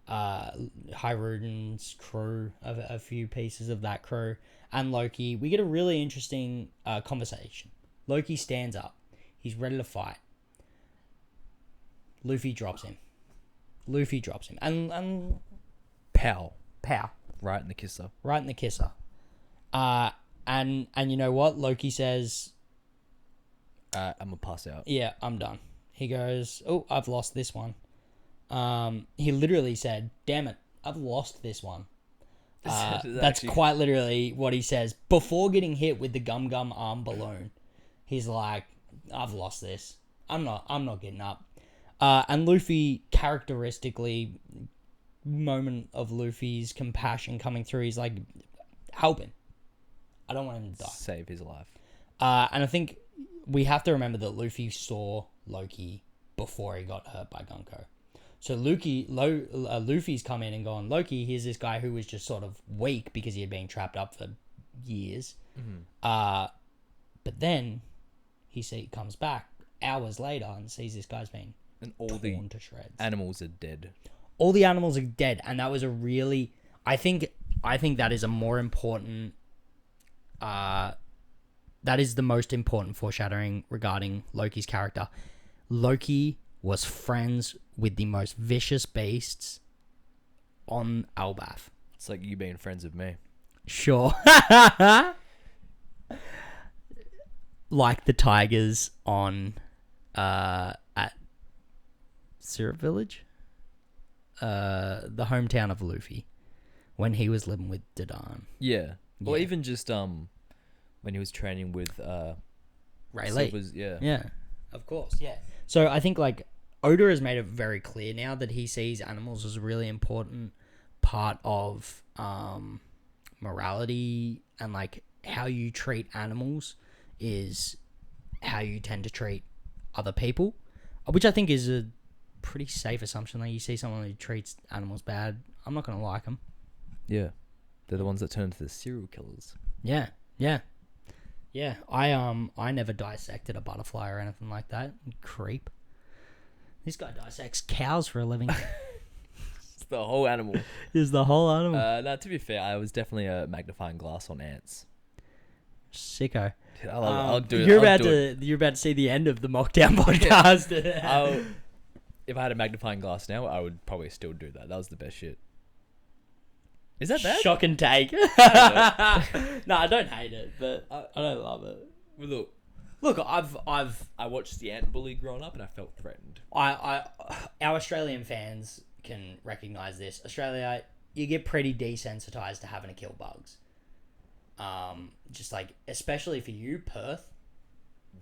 Hiruden's crew, a few pieces of that crew, and Loki. We get a really interesting conversation. Loki stands up. He's ready to fight. Luffy drops him. And Pow. Right in the kisser. And you know what? Loki says, I'm gonna pass out. yeah, I'm done. He goes, oh, I've lost this one. He literally said, damn it, I've lost this one. That's quite literally what he says. Before getting hit with the Gum Gum arm balloon, he's like, I've lost this. I'm not getting up. And Luffy, characteristically, moment of Luffy's compassion coming through, he's like, helping. I don't want him to die. Save his life. And I think we have to remember that Luffy saw Loki before he got hurt by Gunko. So Luffy's come in and gone, Loki, here's this guy who was just sort of weak because he had been trapped up for years. Mm-hmm. But then he comes back hours later and sees this guy's been And all torn the to shreds. animals are dead. All the animals are dead, and that was a really... I think that is a more important... that is the most important foreshadowing regarding Loki's character. Loki was friends with the most vicious beasts on Elbaph. It's like you being friends with me. Sure. Like the tigers on at Syrup Village, the hometown of Luffy, when he was living with Dadan. Yeah. Or Yeah. even just when he was training with Ray Lee. Yeah. Yeah, of course. Yeah. So I think like Oda has made it very clear now that he sees animals as a really important part of morality, and like how you treat animals is how you tend to treat other people, which I think is a pretty safe assumption. Like, you see someone who treats animals bad, I'm not gonna like them. Yeah. They're the ones that turn into the serial killers. Yeah. I never dissected a butterfly or anything like that. Creep. This guy dissects cows for a living. It's the whole animal. Is the whole animal. No, to be fair, I was definitely a magnifying glass on ants. Sicko. Dude, I'll do it. You're I'll about do it. to you're about to see the end of the Mockdown podcast. If I had a magnifying glass now, I would probably still do that. That was the best shit. Is that bad? Shock and take. No, I don't hate it, but I don't love it. Well, Look, I've I watched the ant bully growing up, and I felt threatened. our Australian fans can recognize this. Australia, you get pretty desensitized to having to kill bugs. Just like, especially for you, Perth.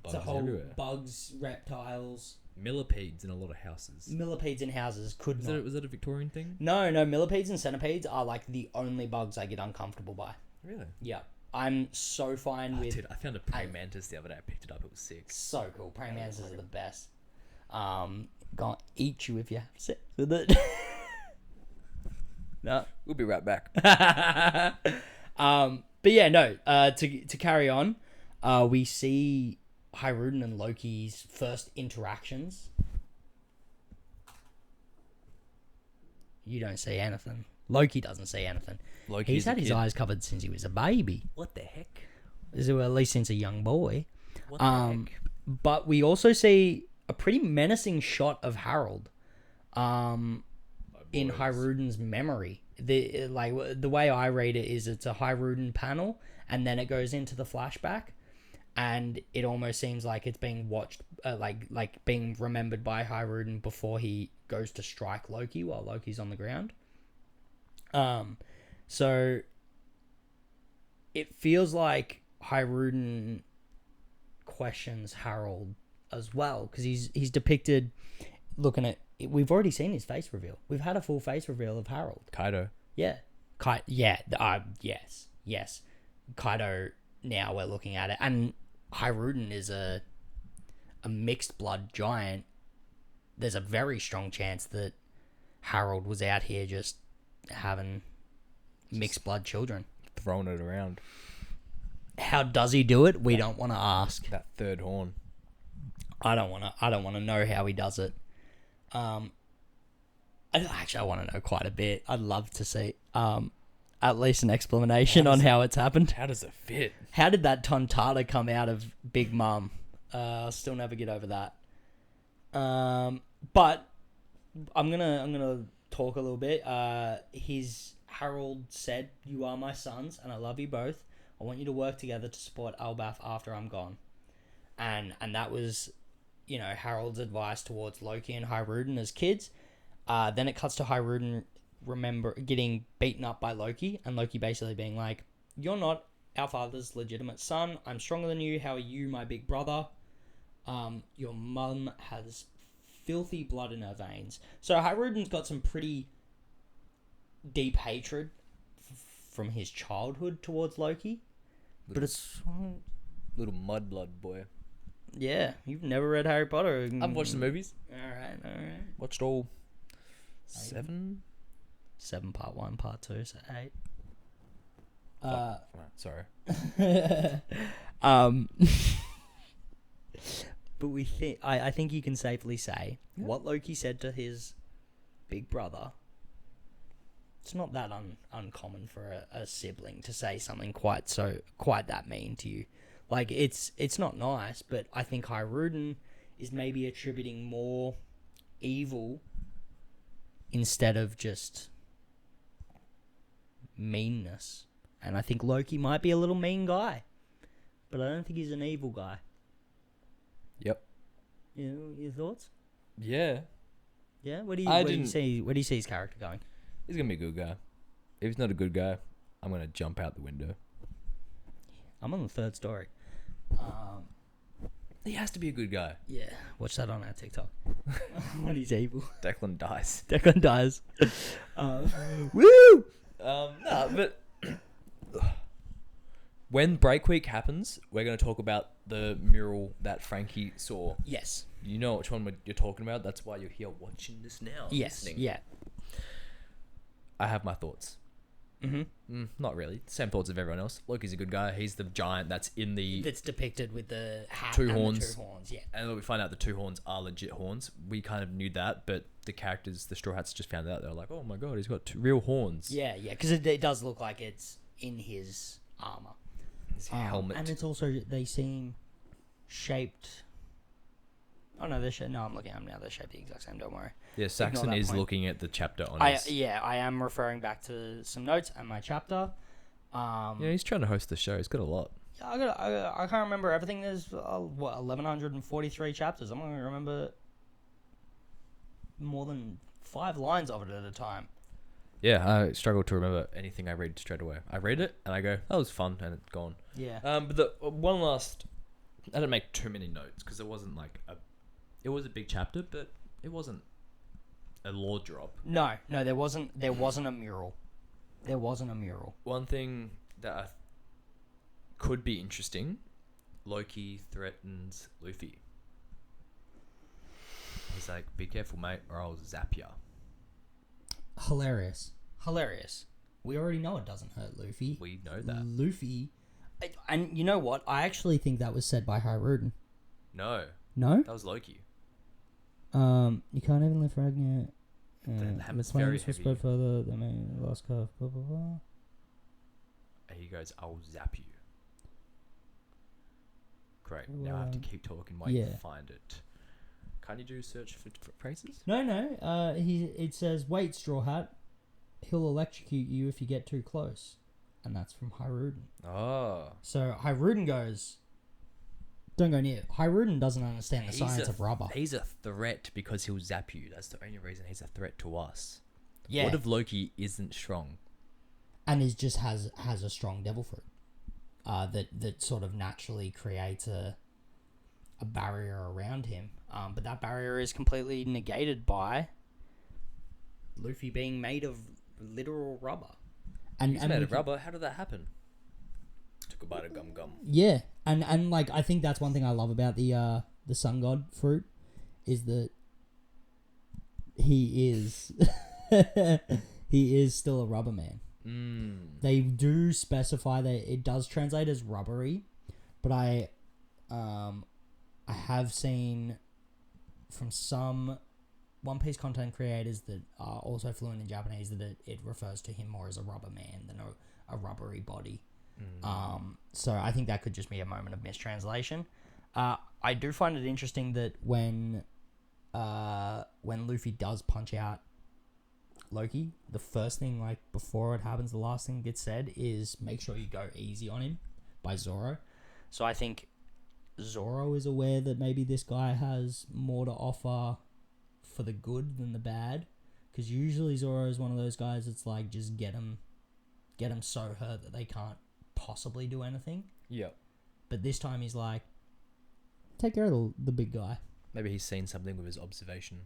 Bugs It's a whole everywhere. bugs, reptiles, Millipedes in a lot of houses. millipedes in houses could not. Was that a Victorian thing? No, millipedes and centipedes are like the only bugs I get uncomfortable by. Really? Yeah, I'm so fine with. Dude, I found a praying mantis the other day. I picked it up. It was sick. So cool. Praying mantises are the best. Gonna eat you if you have sex with it. No. We'll be right back. But yeah, no. To carry on, we see Hyrule and Loki's first interactions. You don't see anything. Loki doesn't see anything. He's had his eyes covered since he was a baby. What the heck? Well, at least since a young boy. What the heck? But we also see a pretty menacing shot of Harold. In Hyruden's memory. The way I read it is it's a Hyruden panel, and then it goes into the flashback, and it almost seems like it's being watched, like being remembered by Hyruden before he goes to strike Loki while Loki's on the ground. So it feels like Hyruden questions Harold as well, because he's depicted looking at. We've already seen his face reveal. We've had a full face reveal of Harold. Kaido. Yeah. Yes. Kaido, now we're looking at it. And Hyruden is a mixed blood giant. There's a very strong chance that Harold was out here just having mixed blood children. Throwing it around. How does he do it? We don't want to ask. That third horn. I don't want to know how he does it. I want to know quite a bit. I'd love to see at least an explanation on how it's happened. How does it fit? How did that tontata come out of Big Mum? I'll still never get over that. But I'm gonna talk a little bit. Harold said, "You are my sons, and I love you both. I want you to work together to support Elbaph after I'm gone." And that was, Harold's advice towards Loki and Hyrule as kids. Then it cuts to Hyrule getting beaten up by Loki, and Loki basically being like, "You're not our father's legitimate son. I'm stronger than you. How are you, my big brother? Your mum has filthy blood in her veins." So Hyrule's got some pretty deep hatred from his childhood towards Loki. But it's... Little mudblood boy. Yeah, you've never read Harry Potter. I've watched the movies. Alright. Watched all 7? 7 part 1, part 2, so 8. Sorry. But I think you can safely say Yeah. what Loki said to his big brother. It's not that uncommon for a sibling to say something quite that mean to you. Like it's not nice, but I think Hyrule is maybe attributing more evil instead of just meanness. And I think Loki might be a little mean guy, but I don't think he's an evil guy. Yep. You know, your thoughts? Yeah. Yeah. Where do I you see his character going? He's gonna be a good guy. If he's not a good guy, I'm gonna jump out the window. I'm on the third story. He has to be a good guy. Yeah, watch that on our TikTok. When he's evil. Declan dies. Declan dies. Woo! Nah, but when Break Week happens, we're going to talk about the mural that Frankie saw. Yes. You know which one you're talking about. That's why you're here watching this now. Yes. Listening. Yeah. I have my thoughts. Mm-hmm. Not really. Same thoughts of everyone else. Loki's a good guy. He's the giant that's in the... That's depicted with the hat Two and horns. the 2 horns, yeah. And we find out the 2 horns are legit horns. We kind of knew that, but the characters, the Straw Hats, just found out. They're like, oh my god, he's got 2 real horns. Yeah, because it does look like it's in his armor. His helmet. And it's also, they seem shaped... Oh no, I'm looking at them now. They're shaped the exact same. Don't worry. Yeah, Saxon that is point. looking at the chapter on his... I am referring back to some notes and my chapter. Yeah, he's trying to host the show. He's got a lot. I can't remember everything. There's 1143 chapters. I'm going to remember more than 5 lines of it at a time. Yeah, I struggle to remember anything I read straight away. I read it and I go, that was fun, and it's gone. Yeah. But the one last... I didn't make too many notes because it wasn't like a... It was a big chapter, but it wasn't a lore drop. No, there wasn't a mural. There wasn't a mural. One thing that could be interesting, Loki threatens Luffy. He's like, be careful, mate, or I'll zap ya. Hilarious. We already know it doesn't hurt Luffy. We know that. Luffy. And you know what? I actually think that was said by Hyrule. No, No? that was Loki. You can't even lift Ragnar. The hammer's the very flames will heavy. spread further. The main last curve. Blah blah blah. And he goes, I'll zap you. Great. Now I have to keep talking while you yeah. find it. Can't you do search for phrases? No. It says, "Wait, Straw Hat. He'll electrocute you if you get too close," and that's from Hyrule. Oh. So Hyrule goes, "Don't go near." Hyrule doesn't understand the He's science a- of rubber. He's a threat because he'll zap you. That's the only reason he's a threat to us. Yeah. What if Loki isn't strong? And is just has a strong devil fruit, that sort of naturally creates a barrier around him. But that barrier is completely negated by Luffy being made of literal rubber. And He's and made we of can- rubber. How did that happen? Took a bite of gum. Yeah, and like I think that's one thing I love about the sun god fruit, is that he is he is still a rubber man. They do specify that it does translate as rubbery, but I have seen from some One Piece content creators that are also fluent in Japanese that it refers to him more as a rubber man than a rubbery body. So I think that could just be a moment of mistranslation. I do find it interesting that when Luffy does punch out Loki, the first thing, like, before it happens, the last thing that gets said is, make sure you go easy on him, by Zoro. So I think Zoro is aware that maybe this guy has more to offer for the good than the bad, because usually Zoro is one of those guys that's like, just get him so hurt that they can't possibly do anything. Yep. But this time he's like, take care of the big guy. Maybe he's seen something with his observation.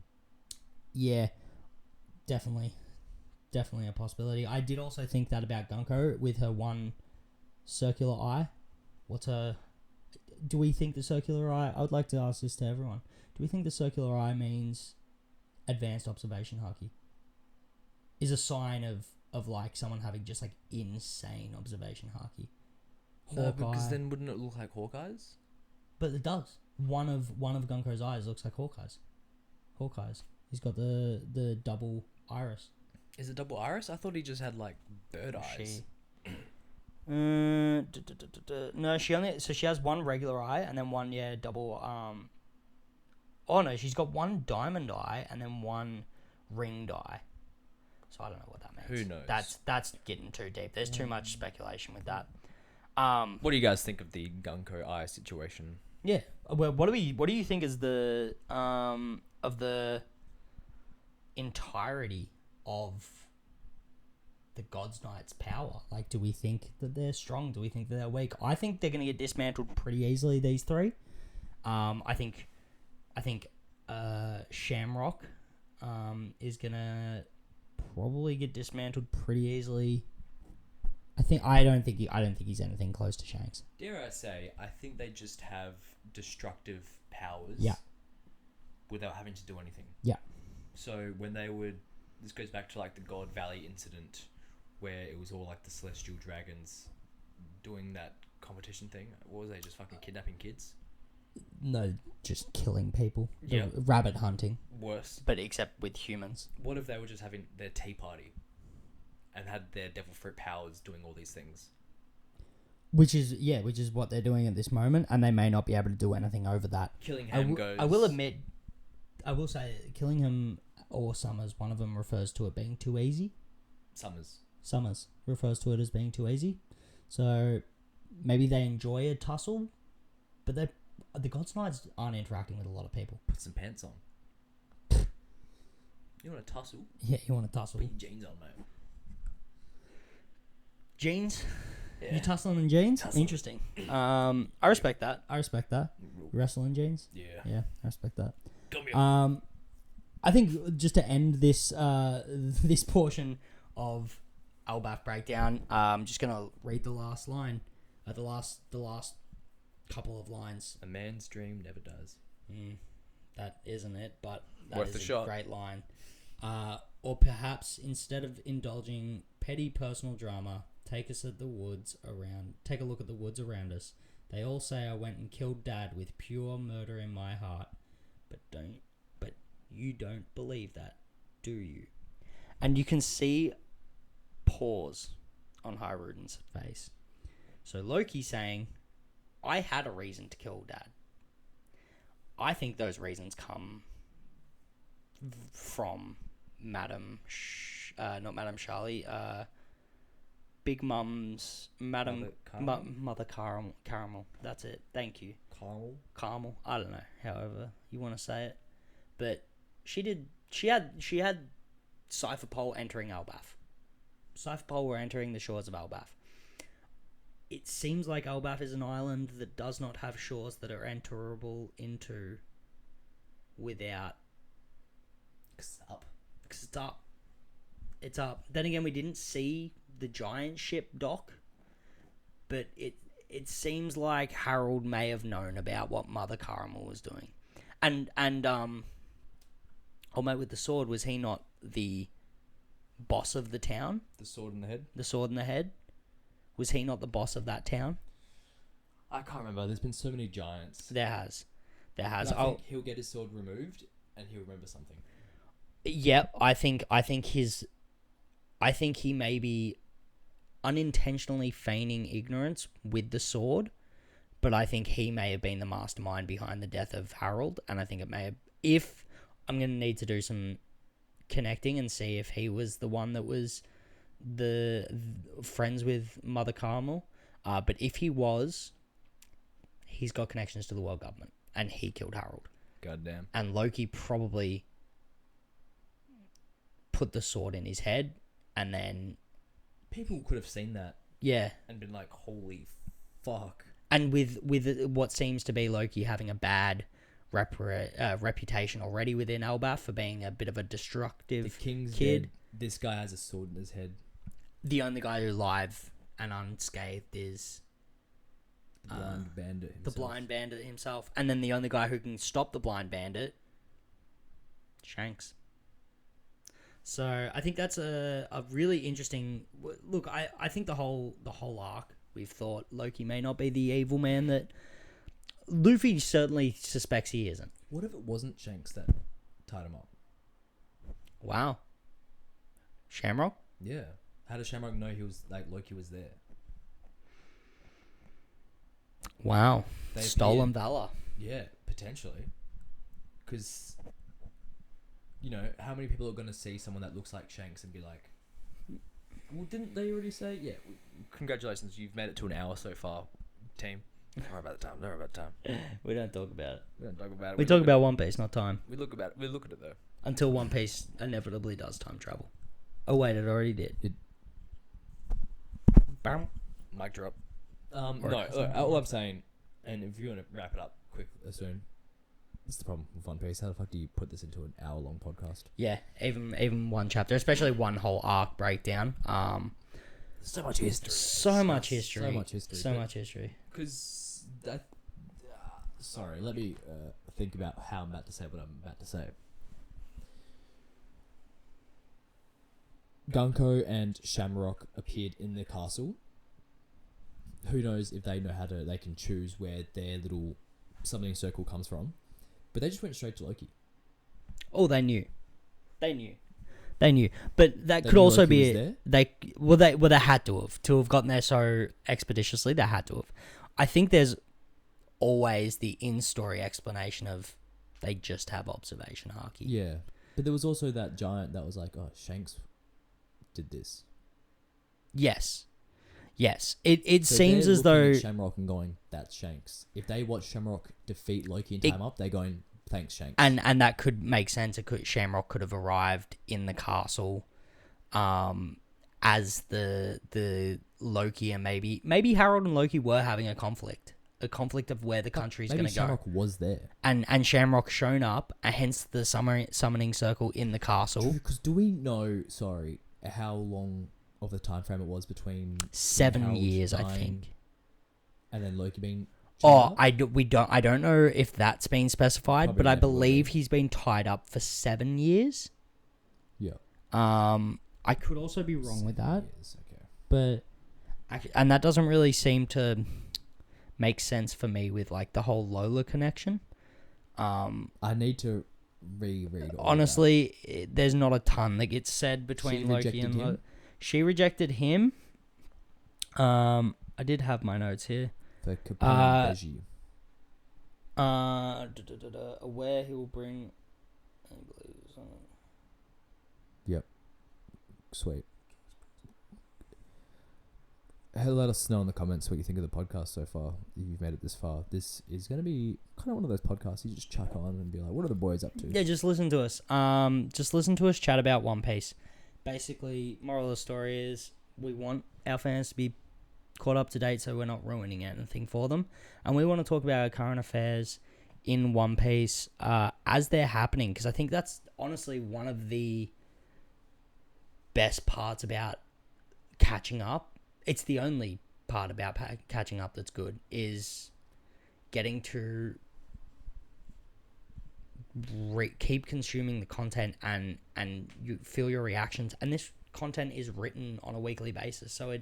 Yeah, definitely a possibility. I did also think that about Gunko with her one circular eye. Do we think the circular eye, I would like to ask this to everyone, do we think the circular eye means advanced observation haki? Is a sign of like someone having just like insane observation haki? No, Hawkeye. because then wouldn't it look like Hawkeye's? But it does. One of Gunko's eyes looks like Hawkeye's. He's got the double iris. Is it double iris? I thought he just had like bird eyes. No, she has one regular eye and then one double. Oh no, she's got one diamond eye and then one ringed eye. So I don't know what that means. Who knows? That's getting too deep. There's too much speculation with that. What do you guys think of the Gunko eye situation? Yeah. Well, what do you think is the of the entirety of the God's Knight's power? Like, do we think that they're strong? Do we think that they're weak? I think they're going to get dismantled pretty easily, these three. I think Shamrock is going to probably get dismantled pretty easily. I don't think he's anything close to Shanks. Dare I say, I think they just have destructive powers. Yeah. Without having to do anything. Yeah. So when they would, this goes back to like the God Valley incident, where it was all like the celestial dragons doing that competition thing. What was they, just fucking kidnapping kids? No, just killing people. Yeah. Rabbit hunting. Worse. but except with humans. What if they were just having their tea party and had their devil fruit powers doing all these things? Which is what they're doing at this moment, and they may not be able to do anything over that. Killingham goes... I will admit, I will say, Killingham or Summers, one of them refers to it being too easy. Summers refers to it as being too easy. So maybe they enjoy a tussle, but the God's Knights aren't interacting with a lot of people. Put some pants on. You want a tussle? Yeah, you want a tussle. Put your jeans on, mate. Jeans. You tussling in jeans? Tussling. Interesting. I respect that. I respect that. Wrestling jeans? Yeah. Yeah, I respect that. Come here. I think just to end this this portion of Elbaph breakdown. I'm just gonna read the last line, the last couple of lines. A man's dream never dies. That isn't it, but that Worth is a a shot. great line. Or perhaps instead of indulging petty personal drama, take a look at the woods around us. They all say I went and killed Dad with pure murder in my heart, but you don't believe that, do you? and you can see pause on Hyruden's face. So Loki saying, I had a reason to kill Dad. I think those reasons come from not Madame Charlie, Big Mum's Mother Caramel. That's it. Thank you. Caramel. I don't know. However you want to say it, but she had Cypher Pole entering Elbaph. Cypher Pole were entering the shores of Elbaph. It seems like Elbaph is an island that does not have shores that are enterable into without. Because it's up. It's up. Then again, we didn't see the giant ship dock, but it seems like Harold may have known about what Mother Caramel was doing, and old mate with the sword, was he not the boss of the town? The sword in the head? The sword in the head? Was he not the boss of that town? I can't remember. There's been so many giants. There has. But I think he'll get his sword removed and he'll remember something. Yeah, I think he may be unintentionally feigning ignorance with the sword, but I think he may have been the mastermind behind the death of Harold, and I think it may have... If I'm going to need to do some connecting and see if he was the one that was the friends with Mother Caramel, but if he was, he's got connections to the world government, and he killed Harold. Goddamn. And Loki probably put the sword in his head, and then People could have seen that yeah, and been like, holy fuck. and with what seems to be Loki having a bad reputation already within Elbaph for being a bit of a destructive The king's kid. dead. This guy has a sword in his head. The only guy who's alive and unscathed is The blind bandit himself. the blind bandit himself, and then the only guy who can stop the blind bandit, Shanks. So I think that's a really interesting look. I think the whole arc, we've thought Loki may not be the evil man that Luffy certainly suspects he isn't. What if it wasn't Shanks that tied him up? Wow. Shamrock? Yeah. How does Shamrock know he was like Loki was there? Wow. They Stolen appeared. valor. Yeah, potentially. Because, you know, how many people are going to see someone that looks like Shanks and be like, well, didn't they already say? Yeah, congratulations, you've made it to an hour so far, team. Don't worry about the time, don't worry about the time. We don't talk about it. We don't talk about it. We talk about One Piece, not time. We look at it though. Until One Piece inevitably does time travel. Oh, wait, it already did. Bam. Mic drop. Or No, it hasn't. all I'm saying, and if you want to wrap it up quick soon, this is the problem with One Piece. How the fuck do you put this into an hour-long podcast? Yeah, even one chapter, especially one whole arc breakdown. So much history. So much history. So much history. So much history. Because that. Sorry, let me think about how I'm about to say what I'm about to say. Gunko and Shamrock appeared in the castle. Who knows if they know how to? They can choose where their little summoning circle comes from, but they just went straight to Loki. Oh, they knew. They knew. But that They could knew also Loki be was there? they had to have gotten there so expeditiously. They had to have. I think there's always the in-story explanation of they just have observation haki. Yeah, but there was also that giant that was like, "Oh, Shanks did this." Yes. It So seems they're as looking though at Shamrock and going, "That's Shanks." If they watch Shamrock defeat Loki and tie him up, they're going, "Thanks, Shanks." and that could make sense. Shamrock could have arrived in the castle, as the Loki and maybe Harold and Loki were having a conflict of where the country's maybe going to go. Shamrock was there. And Shamrock shown up, and hence the summoning circle in the castle. Because do we know? Sorry, how long of the time frame it was between 7 Harold years, I dying think. and then Loki being. Oh, I don't know if that's been specified, Probably but I maybe will believe be. he's been tied up for 7 years. Yeah. I could also be wrong with that, Yes, okay. but and that doesn't really seem to make sense for me with like the whole Lola connection. I need to reread. All Honestly, there's not a ton that gets said between She Loki rejected and him? Loki. She rejected him. I did have my notes here. that. For Capone Beji. Aware he will bring. Yep. Sweet. Hey, let us know in the comments what you think of the podcast so far. If you've made it this far, this is going to be kind of one of those podcasts you just chuck on and be like, "What are the boys up to?" Yeah, just listen to us. Just listen to us chat about One Piece. Basically, moral of the story is we want our fans to be caught up to date, so we're not ruining anything for them, and we want to talk about our current affairs in One Piece as they're happening, because I think that's honestly one of the best parts about catching up. It's the only part about catching up that's good, is getting to keep consuming the content and you feel your reactions. And this content is written on a weekly basis, so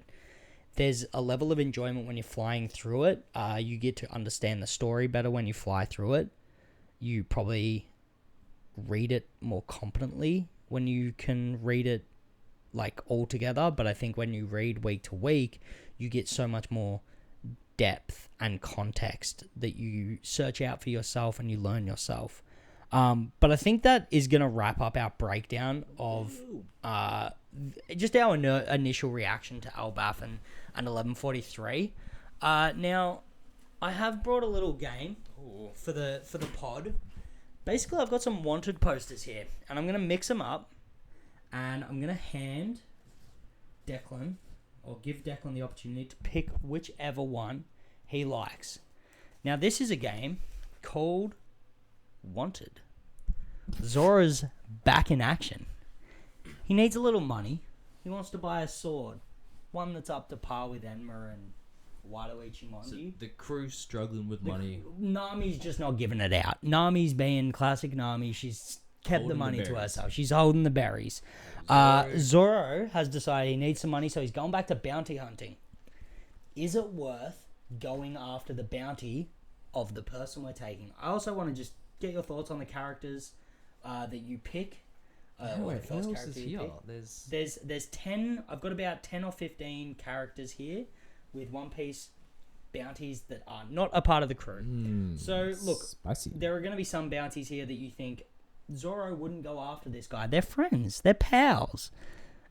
there's a level of enjoyment when you're flying through it. You get to understand the story better when you fly through it. You probably read it more competently when you can read it like all together, but I think when you read week to week, you get so much more depth and context that you search out for yourself and you learn yourself. But I think that is going to wrap up our breakdown of just our initial reaction to Elbaph and 1143. Now, I have brought a little game for the pod. Basically, I've got some wanted posters here, and I'm going to mix them up. And I'm going to hand Declan, or give Declan the opportunity to pick whichever one he likes. Now, this is a game called Wanted. Zora's back in action. He needs a little money. He wants to buy a sword. One that's up to par with Enma and Watawichi Monji. So the crew's struggling with money. Nami's just not giving it out. Nami's being classic Nami. She's kept the Holding the money to berries. herself. She's holding the berries. Zoro has decided he needs some money, so he's going back to bounty hunting. Is it worth going after the bounty of the person we're taking. I also want to just get your thoughts on the characters that you pick. Or the first character you pick. There's 10. I've got about 10 or 15 characters here with One Piece bounties that are not a part of the crew. So look, spicy. There are going to be some bounties here that you think Zoro wouldn't go after this guy. They're friends. They're pals.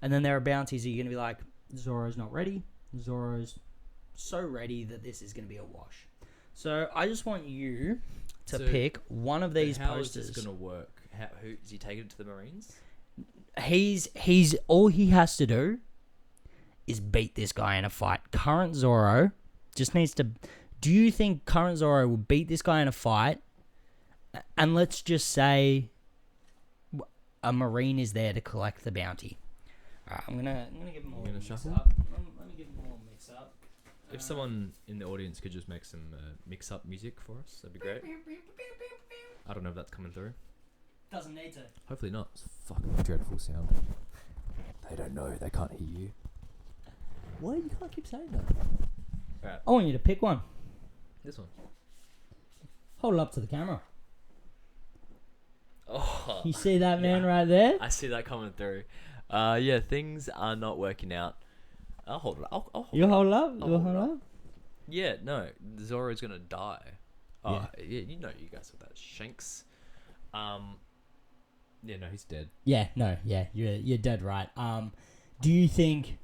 And then there are bounties that you're going to be like, Zoro's not ready. Zoro's so ready that this is going to be a wash. So I just want you to pick one of these posters. How is this going to work? Who is he taking it to the Marines? He's all he has to do is beat this guy in a fight. Current Zoro just needs to. Do you think current Zoro will beat this guy in a fight? And let's just say a Marine is there to collect the bounty. Alright, I'm gonna give him all a mix up. Let me give him all a mix up. If someone in the audience could just make some mix-up music for us, that'd be great. I don't know if that's coming through. Doesn't need to. Hopefully not. It's a fucking dreadful sound. They don't know. They can't hear you. Why you can't keep saying that? Alright, I want you to pick one. this one. Hold it up to the camera. Oh, You see that man yeah. right there? I see that coming through. Yeah, things are not working out. I'll hold it. I'll hold You it. hold up? I'll You hold hold it up? Yeah, no, Zoro's gonna die. Oh, yeah, you know you guys with that Shanks. Yeah, no, he's dead. Yeah, no, yeah, you're dead right. Do you think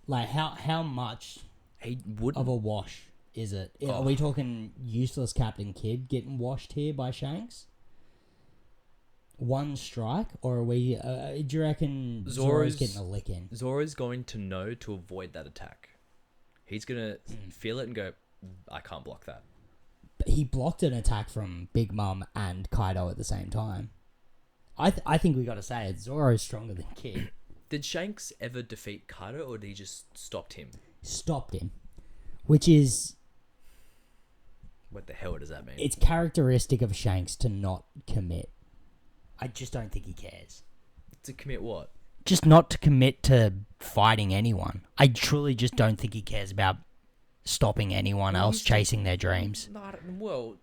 like how much He wouldn't. of a wash is it? Are we talking useless Captain Kidd getting washed here by Shanks? One strike, or are we? Do you reckon Zoro's getting a lick in? Zoro's going to know to avoid that attack. He's gonna feel it and go, I can't block that. But he blocked an attack from Big Mom and Kaido at the same time. I think we got to say it. Zoro's stronger than Kidd. Did Shanks ever defeat Kaido, or did he just stopped him? Stopped him, which is What the hell does that mean? it's characteristic of Shanks to not commit. I just don't think he cares. To commit what? Just not to commit to fighting anyone. I truly just don't think he cares about stopping anyone else chasing their dreams. Well,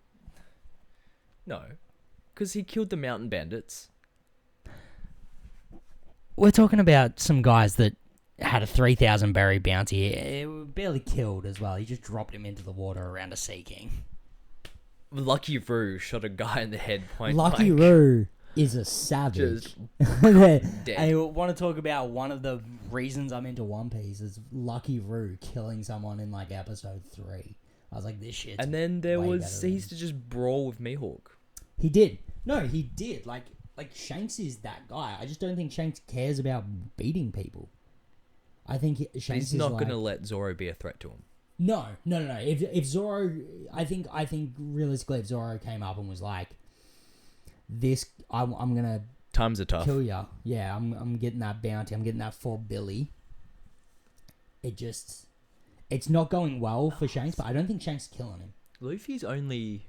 no. Because he killed the mountain bandits. We're talking about some guys that had a 3,000 berry bounty. It barely killed as well. He just dropped him into the water around a Sea King. Lucky Roo shot a guy in the head point Lucky blank. Roo is a savage. Just dead. I want to talk about one of the reasons I'm into One Piece is Lucky Roo killing someone in like episode 3. I was like, this shit. And then there way was better he used to just brawl with Mihawk. He did. No, he did. Like Shanks is that guy. I just don't think Shanks cares about beating people. I think Shanks He's is not like, going to let Zoro be a threat to him. No. If Zoro, I think realistically, if Zoro came up and was like, "This, I'm gonna Times are tough. kill ya," yeah, I'm getting that bounty. I'm getting that for Billy. It's not going well for Shanks, but I don't think Shanks is killing him. Luffy's only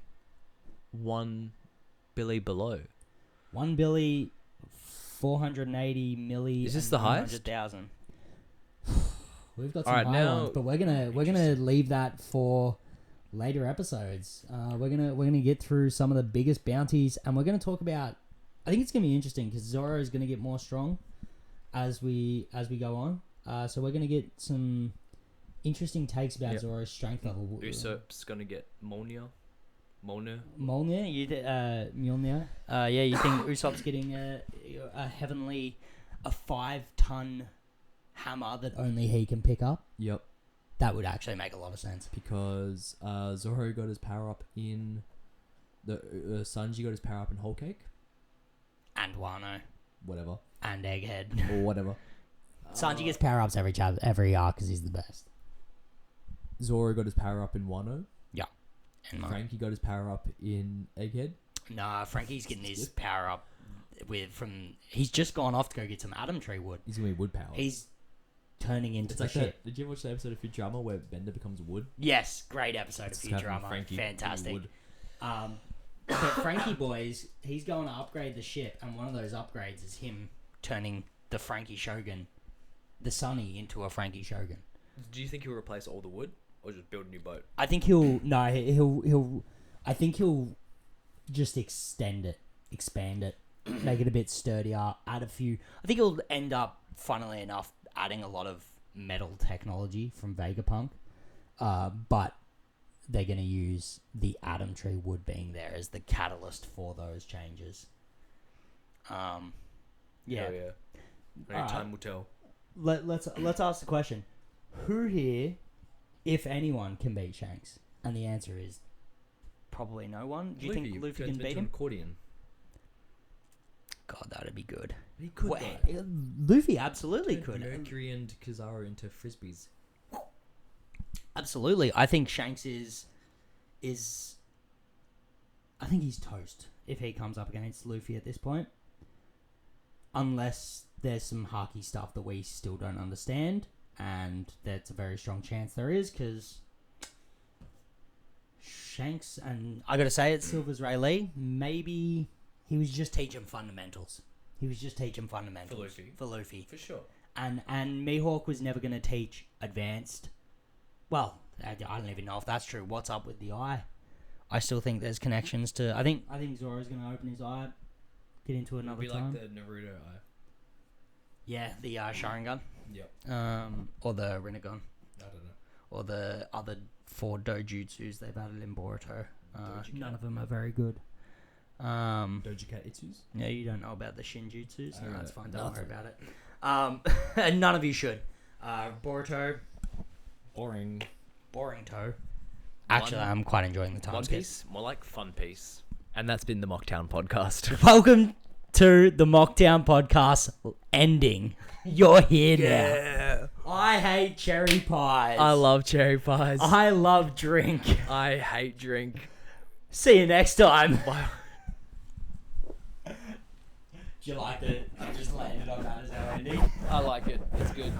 one Billy below. One Billy, 480 milli. Is this and the highest? 100,000. We've got some Alright, high now- ones, but we're gonna leave that for later episodes. We're gonna get through some of the biggest bounties, and we're gonna talk about. I think it's gonna be interesting because Zoro is gonna get more strong as we go on. So we're gonna get some interesting takes about Zoro's strength level. Usopp's going to get Mjolnir. Mjolnir, Mjolnir. Yeah, you think Usopp's getting a heavenly, a 5-ton hammer that only he can pick up? Yep. That would actually make a lot of sense. Because Zoro got his power up in the Sanji got his power up in Whole Cake, And Wano. whatever, And Egghead. or whatever. Sanji gets power ups every arc because he's the best. Zoro got his power up in Wano. And Frankie got his power up in Egghead. Nah, Frankie's getting his power up he's just gone off to go get some Adam Tree wood. He's gonna be wood power. He's turning into It's the like shit. that. Did you watch the episode of Futurama where Bender becomes wood? Yes, great episode It's of having Futurama. Frankie be Fantastic. wood. But Frankie boys, he's going to upgrade the ship, and one of those upgrades is him turning the Sunny into a Frankie Shogun. Do you think he'll replace all the wood? Or just build a new boat? I think he'll I think he'll just expand it, make it a bit sturdier, add a few. I think he'll end up, funnily enough, adding a lot of Metal technology from Vegapunk, but they're going to use the Atom Tree wood being there as the catalyst for those changes. yeah. Yeah. Only time will tell. Let's ask the question: who here, if anyone, can beat Shanks? And the answer is Probably no one. Do you think Luffy can beat him? Accordion. God, that'd be good. He could. Well, Luffy absolutely could. Mercury and Kizaru into frisbees. Absolutely. I think Shanks is. I think he's toast if he comes up against Luffy at this point. Unless there's some Haki stuff that we still don't understand, and that's a very strong chance there is, because Shanks and I gotta say, it's Silver's Rayleigh, maybe he was just teaching fundamentals. For Luffy. For sure. And Mihawk was never going to teach advanced. Well, I don't even know if that's true. What's up with the eye? I still think there's connections to. I think Zoro's going to open his eye, get into another It'll be time. like the Naruto eye. Yeah, the Sharingan. Yep. Or the Rinnegan. I don't know. Or the other 4 dojutsus they've added in Boruto. None of them are very good. Doja Cat Itsus? No, you don't know about the Shinjutsus. No, that's fine. Don't nothing. worry about it. And none of you should. Boruto, Boring. boring toe. Actually, I'm quite enjoying the time One skip. Piece? More like Fun Piece. And that's been the Mocktown podcast. Welcome to the Mocktown podcast ending. You're here now. I hate cherry pies. I love cherry pies. I love drink. I hate drink. See you next time. Do you like it? I just landed on that as our ending. I like it. It's good.